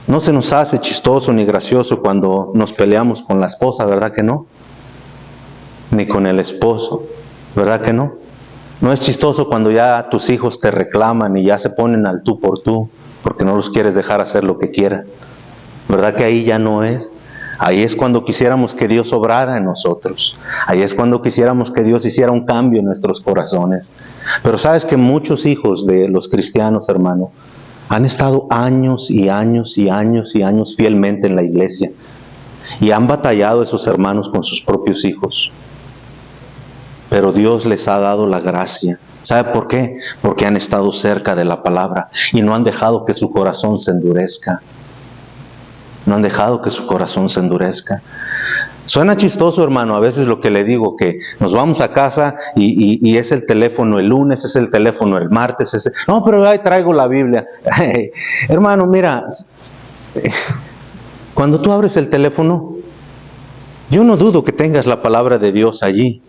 No se nos hace chistoso ni gracioso cuando nos peleamos con la esposa, ¿verdad que no? Ni con el esposo, ¿verdad que no? No es chistoso cuando ya tus hijos te reclaman y ya se ponen al tú por tú, porque no los quieres dejar hacer lo que quieran. ¿Verdad que ahí ya no es? Ahí es cuando quisiéramos que Dios obrara en nosotros. Ahí es cuando quisiéramos que Dios hiciera un cambio en nuestros corazones. Pero sabes que muchos hijos de los cristianos, hermano, han estado años y años y años y años fielmente en la iglesia. Y han batallado esos hermanos con sus propios hijos. Pero Dios les ha dado la gracia. ¿Sabe por qué? Porque han estado cerca de la palabra y no han dejado que su corazón se endurezca. No han dejado que su corazón se endurezca. Suena chistoso, hermano, a veces lo que le digo, que nos vamos a casa y es el teléfono el lunes, es el teléfono el martes. No, pero ahí traigo la Biblia. Hermano, mira, cuando tú abres el teléfono, yo no dudo que tengas la palabra de Dios allí.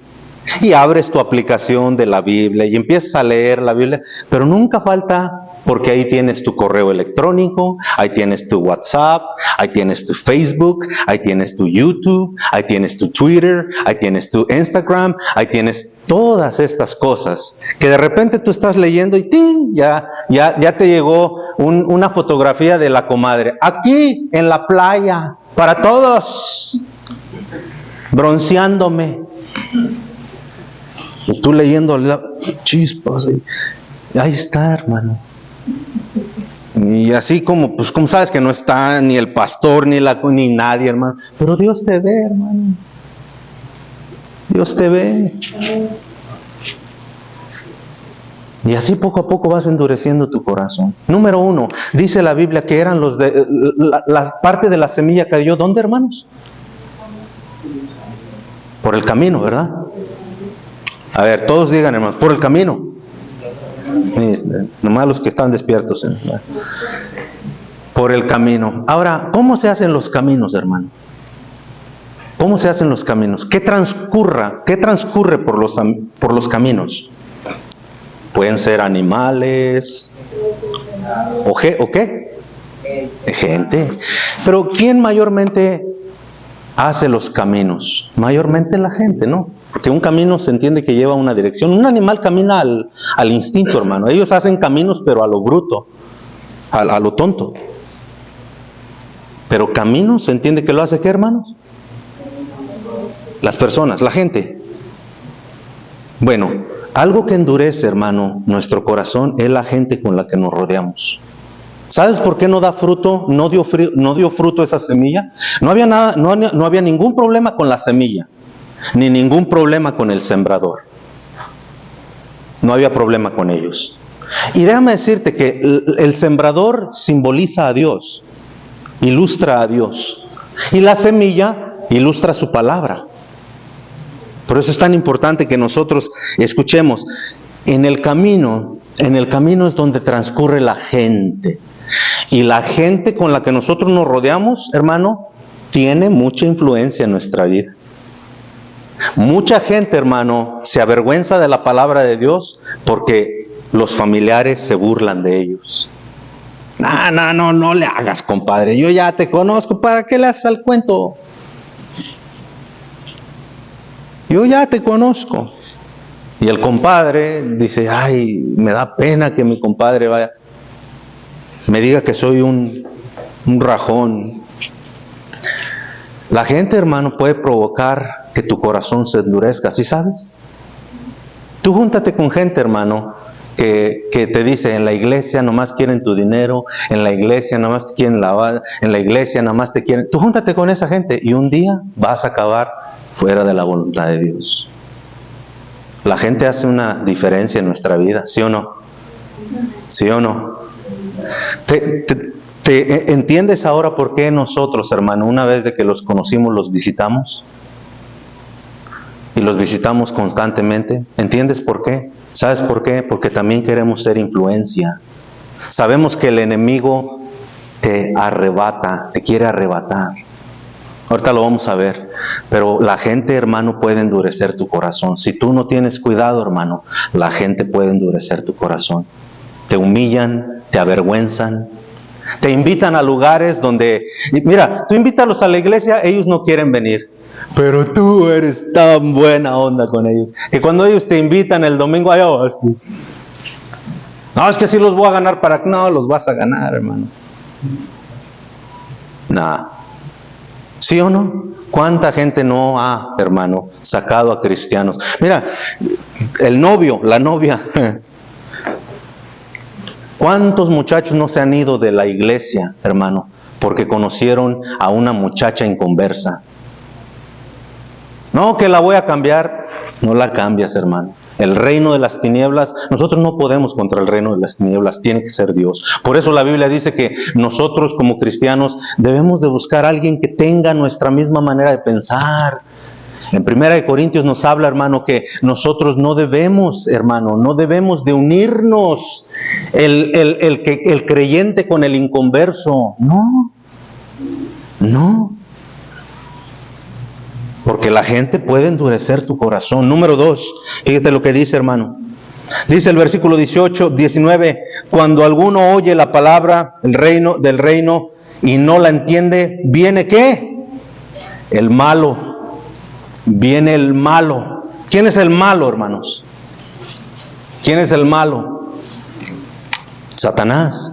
Y abres tu aplicación de la Biblia y empiezas a leer la Biblia, pero nunca falta, porque ahí tienes tu correo electrónico, ahí tienes tu WhatsApp, ahí tienes tu Facebook, ahí tienes tu YouTube, ahí tienes tu Twitter, ahí tienes tu Instagram, ahí tienes todas estas cosas que de repente tú estás leyendo y ¡ting! Ya te llegó una fotografía de la comadre aquí en la playa para todos, bronceándome. Y tú leyendo chispas, ahí está, hermano. Y así como sabes que no está ni el pastor ni nadie, hermano. Pero Dios te ve, hermano. Dios te ve. Y así poco a poco vas endureciendo tu corazón. Número 1, dice la Biblia que eran los de la parte de la semilla cayó. ¿Dónde, hermanos? Por el camino, ¿verdad? A ver, todos digan, hermanos, por el camino. Nomás los que están despiertos. Por el camino. Ahora, ¿cómo se hacen los caminos, hermano? ¿Cómo se hacen los caminos? ¿Qué transcurre por los caminos? Pueden ser animales, ¿o qué? Gente. Pero ¿quién mayormente hace los caminos? Mayormente la gente, ¿no? Porque un camino se entiende que lleva una dirección. Un animal camina al instinto, hermano. Ellos hacen caminos, pero a lo bruto, a lo tonto. Pero camino se entiende que lo hace, ¿qué, hermanos? Las personas, la gente. Bueno, algo que endurece, hermano, nuestro corazón es la gente con la que nos rodeamos. ¿Sabes por qué no da fruto? No dio fruto esa semilla. No había ningún problema con la semilla, ni ningún problema con el sembrador. No había problema con ellos. Y déjame decirte que el sembrador simboliza a Dios, ilustra a Dios, y la semilla ilustra su palabra. Por eso es tan importante que nosotros escuchemos. En el camino es donde transcurre la gente. Y la gente con la que nosotros nos rodeamos, hermano, tiene mucha influencia en nuestra vida. Mucha gente, hermano, se avergüenza de la palabra de Dios porque los familiares se burlan de ellos. No le hagas, compadre. Yo ya te conozco. ¿Para qué le haces al cuento? Yo ya te conozco. Y el compadre dice, ay, me da pena que mi compadre me diga que soy un rajón. La gente, hermano, puede provocar que tu corazón se endurezca, ¿sí sabes? Tú júntate con gente, hermano, que te dice, en la iglesia nomás quieren tu dinero, en la iglesia nomás te quieren lavar, en la iglesia nomás te quieren... Tú júntate con esa gente y un día vas a acabar fuera de la voluntad de Dios. La gente hace una diferencia en nuestra vida, ¿sí o no? ¿Sí o no? ¿Te entiendes ahora por qué nosotros, hermano, una vez de que los conocimos, los visitamos? Y los visitamos constantemente. ¿Entiendes por qué? ¿Sabes por qué? Porque también queremos ser influencia. Sabemos que el enemigo te arrebata, te quiere arrebatar. Ahorita lo vamos a ver. Pero la gente, hermano, puede endurecer tu corazón. Si tú no tienes cuidado, hermano, la gente puede endurecer tu corazón. Te humillan, te avergüenzan, te invitan a lugares donde... Mira, tú invítalos a la iglesia, ellos no quieren venir. Pero tú eres tan buena onda con ellos, que cuando ellos te invitan el domingo, allá vas tú. No, es que sí los voy a ganar para... No, los vas a ganar, hermano. Nah. ¿Sí o no? ¿Cuánta gente no ha, hermano, sacado a cristianos? Mira, el novio, la novia... ¿Cuántos muchachos no se han ido de la iglesia, hermano, porque conocieron a una muchacha inconversa? No, que la voy a cambiar. No la cambias, hermano. El reino de las tinieblas, nosotros no podemos contra el reino de las tinieblas, tiene que ser Dios. Por eso la Biblia dice que nosotros como cristianos debemos de buscar a alguien que tenga nuestra misma manera de pensar. En 1 Corintios nos habla, hermano, que nosotros no debemos, hermano, no debemos de unirnos el creyente con el inconverso. No. Porque la gente puede endurecer tu corazón. Número 2, fíjate lo que dice, hermano. Dice el versículo 19, cuando alguno oye la palabra del reino y no la entiende, ¿viene qué? El malo. Viene el malo. ¿Quién es el malo, hermanos? ¿Quién es el malo? Satanás.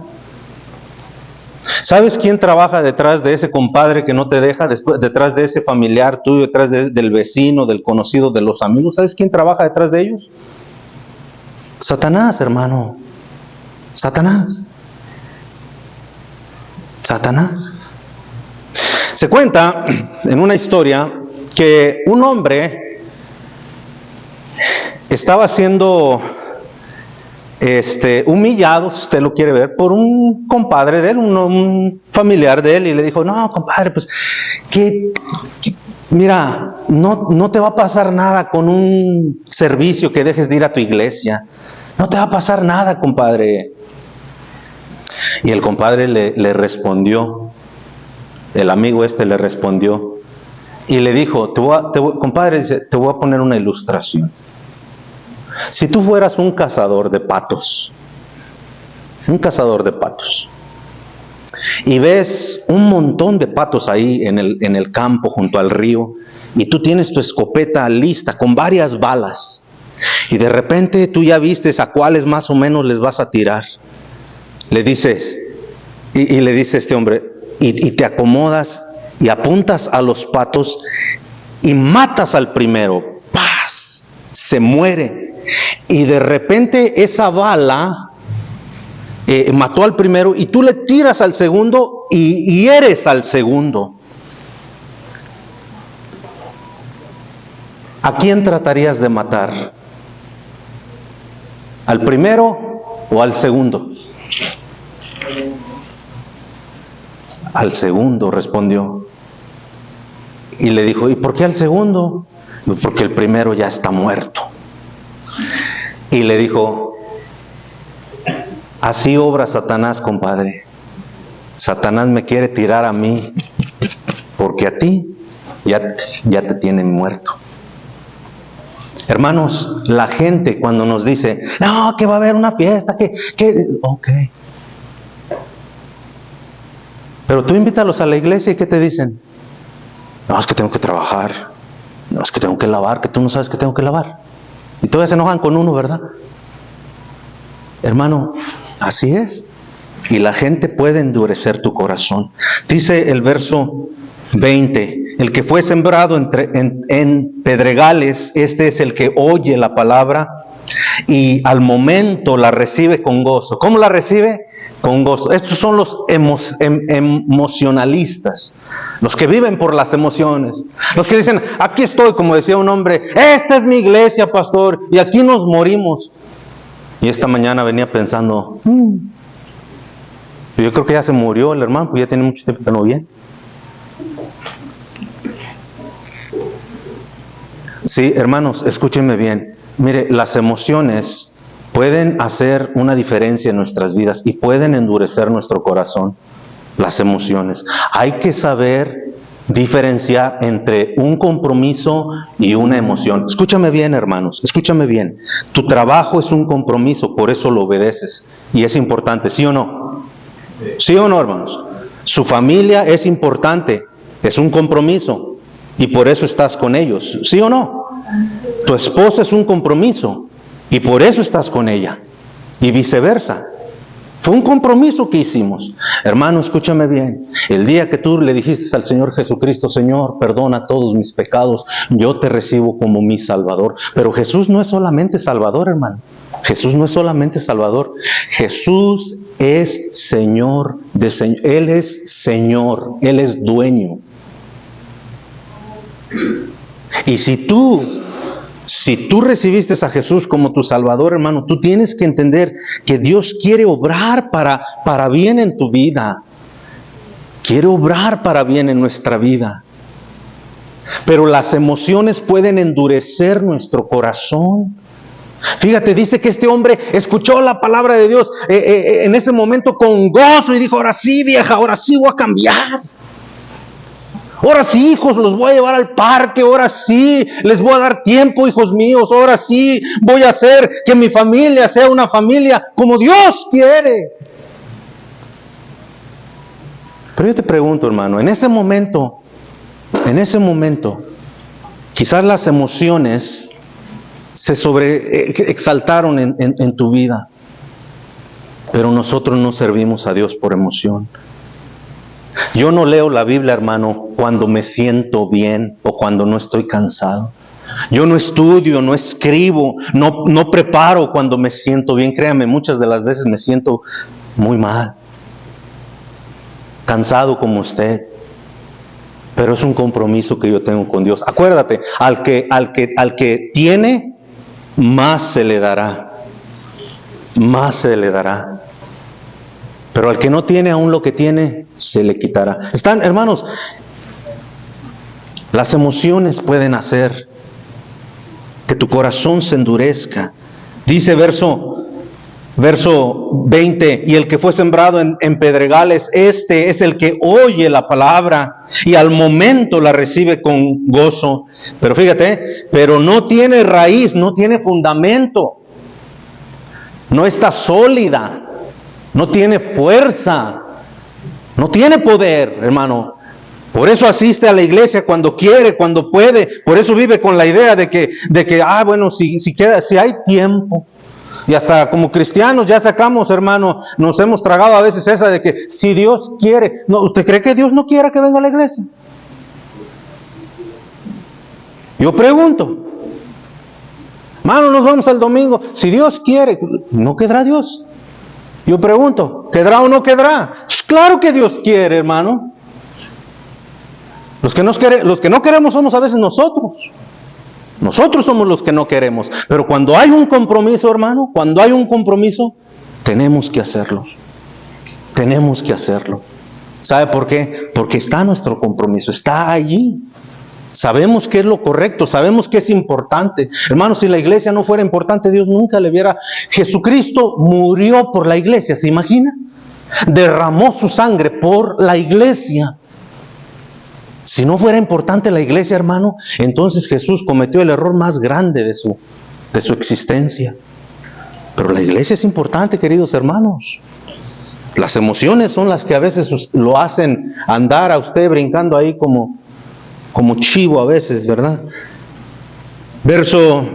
¿Sabes quién trabaja detrás de ese compadre que no te deja? Detrás de ese familiar tuyo, detrás del vecino, del conocido, de los amigos. ¿Sabes quién trabaja detrás de ellos? Satanás, hermano. Satanás. Se cuenta en una historia que un hombre estaba siendo humillado, si usted lo quiere ver, por un compadre de él, un familiar de él, y le dijo, no, compadre, pues, mira, no te va a pasar nada con un servicio que dejes de ir a tu iglesia. No te va a pasar nada, compadre. Y el compadre le respondió, el amigo le respondió, y le dijo, compadre, dice, te voy a poner una ilustración. Si tú fueras un cazador de patos, y ves un montón de patos ahí en el campo junto al río, y tú tienes tu escopeta lista con varias balas, y de repente tú ya vistes a cuáles más o menos les vas a tirar, le dices, y le dice este hombre, y te acomodas y apuntas a los patos y matas al primero, ¡paz! Se muere, y de repente esa bala mató al primero, y tú le tiras al segundo y hieres al segundo. ¿A quién tratarías de matar? ¿Al primero o al segundo? Al segundo, respondió. Y le dijo, ¿y por qué al segundo? Porque el primero ya está muerto. Y le dijo, así obra Satanás, compadre. Satanás me quiere tirar a mí, porque a ti ya te tienen muerto. Hermanos, la gente cuando nos dice, no, que va a haber una fiesta, ok. Pero tú invítalos a la iglesia y ¿qué te dicen? No, es que tengo que trabajar. No, es que tengo que lavar, que tú no sabes que tengo que lavar. Y todavía se enojan con uno, ¿verdad? Hermano, así es. Y la gente puede endurecer tu corazón. Dice el verso 20, el que fue sembrado en pedregales, este es el que oye la palabra y al momento la recibe con gozo. ¿Cómo la recibe? Con gozo. Estos son los emocionalistas, los que viven por las emociones, los que dicen, aquí estoy, como decía un hombre, esta es mi iglesia, pastor, y aquí nos morimos. Y esta mañana venía pensando, yo creo que ya se murió el hermano, porque ya tiene mucho tiempo que no viene. Sí, hermanos, escúchenme bien. Mire, las emociones pueden hacer una diferencia en nuestras vidas y pueden endurecer nuestro corazón. Las emociones. Hay que saber diferenciar entre un compromiso y una emoción. Escúchame bien, hermanos, escúchame bien. Tu trabajo es un compromiso, por eso lo obedeces. Y es importante, ¿sí o no? ¿Sí o no, hermanos? Su familia es importante, es un compromiso. Y por eso estás con ellos, ¿sí o no? Tu esposa es un compromiso y por eso estás con ella. Y viceversa. Fue un compromiso que hicimos. Hermano, escúchame bien. El día que tú le dijiste al Señor Jesucristo, Señor, perdona todos mis pecados, yo te recibo como mi Salvador. Pero Jesús no es solamente Salvador, hermano. Jesús no es solamente Salvador. Jesús es Señor de Señor. Él es Señor. Él es dueño. Y si tú recibiste a Jesús como tu Salvador, hermano, tú tienes que entender que Dios quiere obrar para bien en tu vida. Quiere obrar para bien en nuestra vida. Pero las emociones pueden endurecer nuestro corazón. Fíjate, dice que este hombre escuchó la palabra de Dios en ese momento con gozo y dijo, ahora sí, vieja, ahora sí voy a cambiar. Ahora sí, hijos, los voy a llevar al parque, ahora sí, les voy a dar tiempo, hijos míos, ahora sí, voy a hacer que mi familia sea una familia como Dios quiere. Pero yo te pregunto, hermano, en ese momento, quizás las emociones se exaltaron en tu vida, pero nosotros no servimos a Dios por emoción. Yo no leo la Biblia, hermano, cuando me siento bien o cuando no estoy cansado. Yo no estudio, no escribo, no preparo cuando me siento bien. Créame, muchas de las veces me siento muy mal, cansado como usted. Pero es un compromiso que yo tengo con Dios. Acuérdate, al que tiene, más se le dará. Más se le dará. Pero al que no tiene, aún lo que tiene, se le quitará. Están, hermanos, las emociones pueden hacer que tu corazón se endurezca. Dice verso Verso 20, y el que fue sembrado en pedregales, este es el que oye la palabra y al momento la recibe con gozo. Pero fíjate, pero no tiene raíz, no tiene fundamento, no está sólida, no tiene fuerza, no tiene poder, hermano. Por eso asiste a la iglesia cuando quiere, cuando puede. Por eso vive con la idea de que bueno, si hay tiempo. Y hasta como cristianos ya sacamos, hermano, nos hemos tragado a veces esa de que si Dios quiere. No, ¿usted cree que Dios no quiera que venga a la iglesia? Yo pregunto. Hermano, nos vamos al domingo. Si Dios quiere, ¿no quedará Dios? Yo pregunto, ¿quedará o no quedará? Claro que Dios quiere, hermano. Los que no queremos somos a veces nosotros. Nosotros somos los que no queremos. Pero cuando hay un compromiso, hermano, cuando hay un compromiso, tenemos que hacerlo. Tenemos que hacerlo. ¿Sabe por qué? Porque está nuestro compromiso, está allí. Sabemos que es lo correcto, sabemos que es importante. Hermano, si la iglesia no fuera importante, Dios nunca le viera. Jesucristo murió por la iglesia, ¿se imagina? Derramó su sangre por la iglesia. Si no fuera importante la iglesia, hermano, entonces Jesús cometió el error más grande de su existencia. Pero la iglesia es importante, queridos hermanos. Las emociones son las que a veces lo hacen andar a usted brincando ahí como chivo a veces, ¿verdad? Verso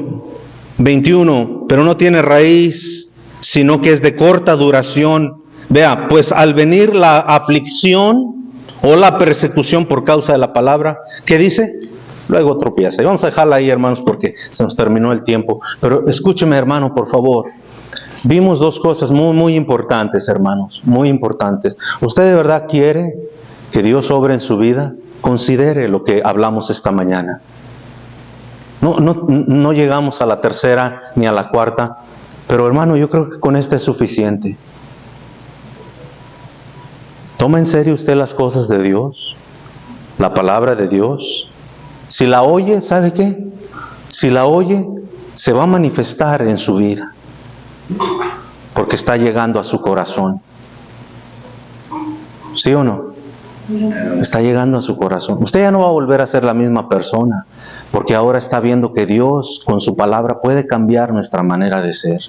21, pero no tiene raíz, sino que es de corta duración. Vea, pues al venir la aflicción o la persecución por causa de la palabra, ¿qué dice? Luego tropieza. Y vamos a dejarla ahí, hermanos, porque se nos terminó el tiempo. Pero escúcheme, hermano, por favor. Vimos dos cosas muy, muy importantes, hermanos, muy importantes. ¿Usted de verdad quiere que Dios obre en su vida? Considere lo que hablamos esta mañana. No llegamos a la tercera ni a la cuarta, pero hermano, yo creo que con esta es suficiente. ¿Toma en serio usted las cosas de Dios? ¿La palabra de Dios? Si la oye, ¿sabe qué? Si la oye, se va a manifestar en su vida, porque está llegando a su corazón. ¿Sí o no? Está llegando a su corazón. Usted ya no va a volver a ser la misma persona, porque ahora está viendo que Dios con su palabra puede cambiar nuestra manera de ser,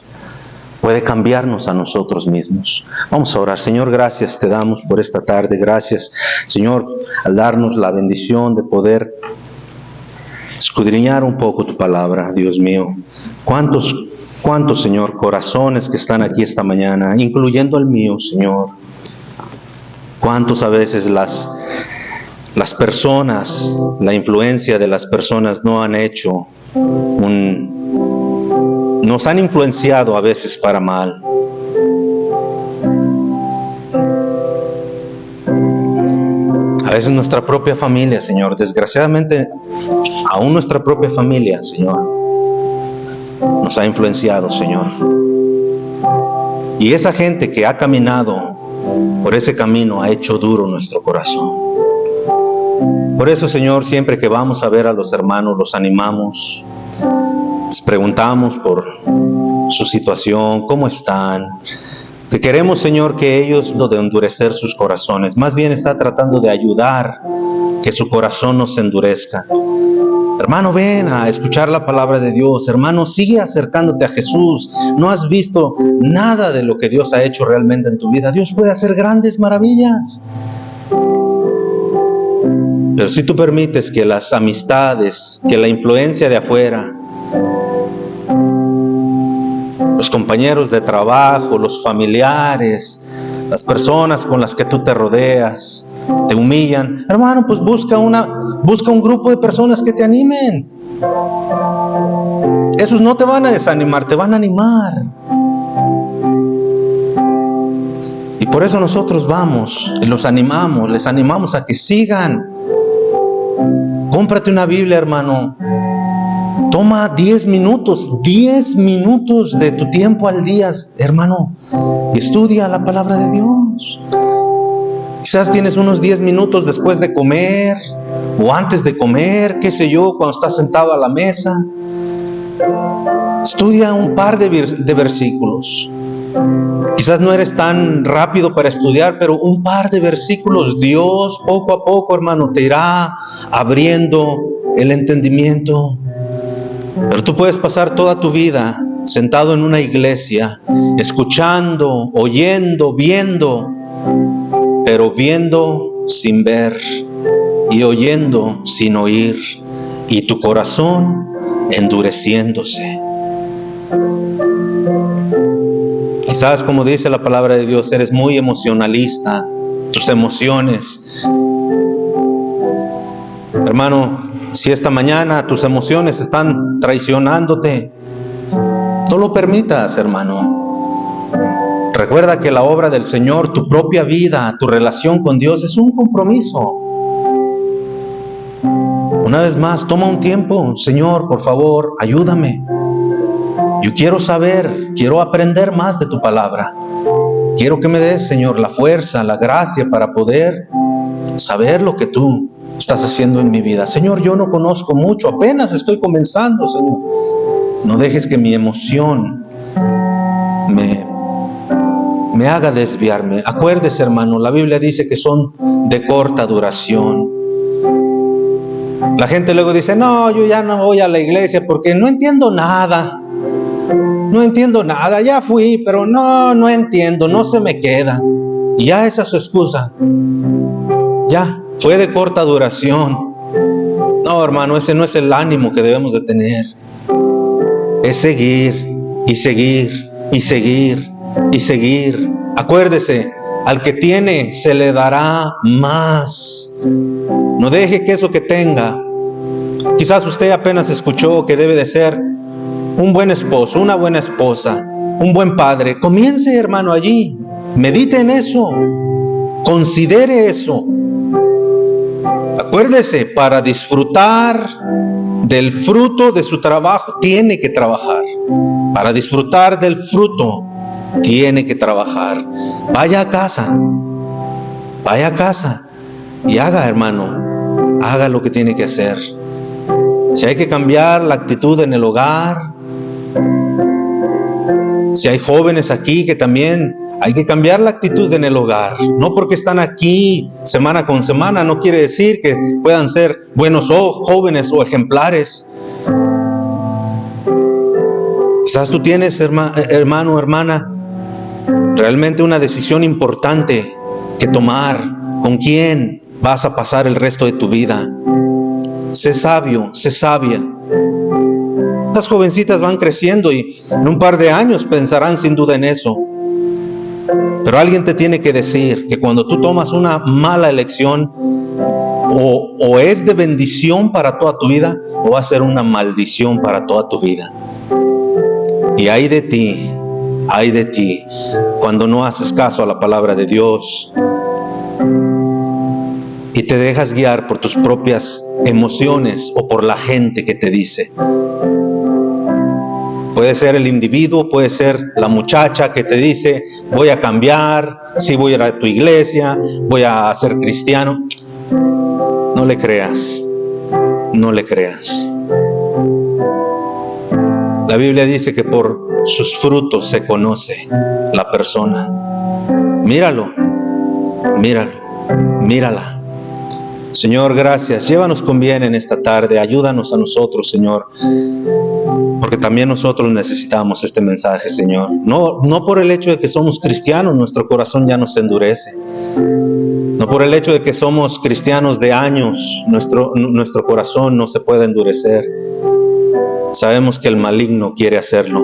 puede cambiarnos a nosotros mismos. Vamos a orar. Señor, gracias te damos por esta tarde. Gracias, Señor, al darnos la bendición de poder escudriñar un poco tu palabra, Dios mío. ¿Cuántos, Señor, corazones que están aquí esta mañana, incluyendo el mío, Señor? ¿Cuántos a veces las personas, la influencia de las personas nos han influenciado a veces para mal? A veces nuestra propia familia, Señor, desgraciadamente, aún nuestra propia familia, Señor, nos ha influenciado, Señor. Y esa gente que ha caminado por ese camino ha hecho duro nuestro corazón. Por eso, Señor, siempre que vamos a ver a los hermanos, los animamos, les preguntamos por su situación, cómo están. Que queremos, Señor, que ellos no de endurecer sus corazones, más bien está tratando de ayudar que su corazón no se endurezca. Hermano, ven a escuchar la palabra de Dios. Hermano, sigue acercándote a Jesús. No has visto nada de lo que Dios ha hecho realmente en tu vida. Dios puede hacer grandes maravillas. Pero si tú permites que las amistades, que la influencia de afuera, los compañeros de trabajo, los familiares, las personas con las que tú te rodeas, te humillan, hermano, pues busca un grupo de personas que te animen. Esos no te van a desanimar, te van a animar. Y por eso nosotros vamos y los animamos, les animamos a que sigan. Cómprate una Biblia, hermano. Toma 10 minutos de tu tiempo al día, hermano, y estudia la palabra de Dios. Quizás tienes unos 10 minutos después de comer, o antes de comer, qué sé yo, cuando estás sentado a la mesa. Estudia un par de versículos. Quizás no eres tan rápido para estudiar, pero un par de versículos, Dios poco a poco, hermano, te irá abriendo el entendimiento. Pero tú puedes pasar toda tu vida sentado en una iglesia, escuchando, oyendo, viendo, pero viendo sin ver y oyendo sin oír, y tu corazón endureciéndose. Quizás, como dice la palabra de Dios, eres muy emocionalista, tus emociones. Hermano, si esta mañana tus emociones están traicionándote, no lo permitas, hermano. Recuerda que la obra del Señor, tu propia vida, tu relación con Dios es un compromiso. Una vez más, toma un tiempo. Señor, por favor, ayúdame. Yo quiero saber, quiero aprender más de tu palabra. Quiero que me des, Señor, la fuerza, la gracia para poder saber lo que tú estás haciendo en mi vida. Señor, yo no conozco mucho, apenas estoy comenzando, Señor. No dejes que mi emoción me haga desviarme. Acuérdese, hermano, la Biblia dice que son de corta duración. La gente luego dice, no, yo ya no voy a la iglesia porque no entiendo nada. No entiendo nada, ya fui, pero no entiendo, no se me queda. Y ya esa es su excusa. Ya, fue de corta duración. No, hermano, ese no es el ánimo que debemos de tener. Es seguir, y seguir, y seguir, y seguir. Acuérdese, al que tiene se le dará más. No deje que eso que tenga. Quizás usted apenas escuchó que debe de ser un buen esposo, una buena esposa, un buen padre. Comience, hermano, allí. Medite en eso. Considere eso. Acuérdese, para disfrutar del fruto de su trabajo, tiene que trabajar. Para disfrutar del fruto, tiene que trabajar. Vaya a casa. Vaya a casa. Y haga, hermano, haga lo que tiene que hacer. Si hay que cambiar la actitud en el hogar, si hay jóvenes aquí que también hay que cambiar la actitud en el hogar. No porque están aquí semana con semana, no quiere decir que puedan ser buenos jóvenes o ejemplares. Quizás tú tienes, hermano, hermana, realmente una decisión importante que tomar. ¿Con quién vas a pasar el resto de tu vida? Sé sabio, sé sabia. Estas jovencitas van creciendo y en un par de años pensarán sin duda en eso. Pero alguien te tiene que decir que cuando tú tomas una mala elección, o es de bendición para toda tu vida, o va a ser una maldición para toda tu vida. Y ay de ti, cuando no haces caso a la palabra de Dios y te dejas guiar por tus propias emociones o por la gente que te dice. Puede ser el individuo, puede ser la muchacha que te dice, voy a cambiar, sí voy a ir a tu iglesia, voy a ser cristiano. No le creas, no le creas. La Biblia dice que por sus frutos se conoce la persona. Míralo, mírala. Señor, gracias. Llévanos con bien en esta tarde. Ayúdanos a nosotros, Señor. Porque también nosotros necesitamos este mensaje, Señor. No por el hecho de que somos cristianos, nuestro corazón ya nos endurece. No por el hecho de que somos cristianos de años, nuestro corazón no se puede endurecer. Sabemos que el maligno quiere hacerlo.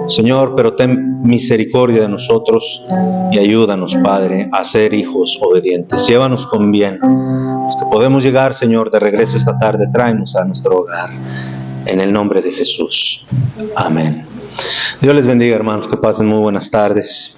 Señor, pero ten misericordia de nosotros y ayúdanos, Padre, a ser hijos obedientes. Llévanos con bien. Los que podemos llegar, Señor, de regreso esta tarde, tráenos a nuestro hogar. En el nombre de Jesús. Amén. Dios les bendiga, hermanos. Que pasen muy buenas tardes.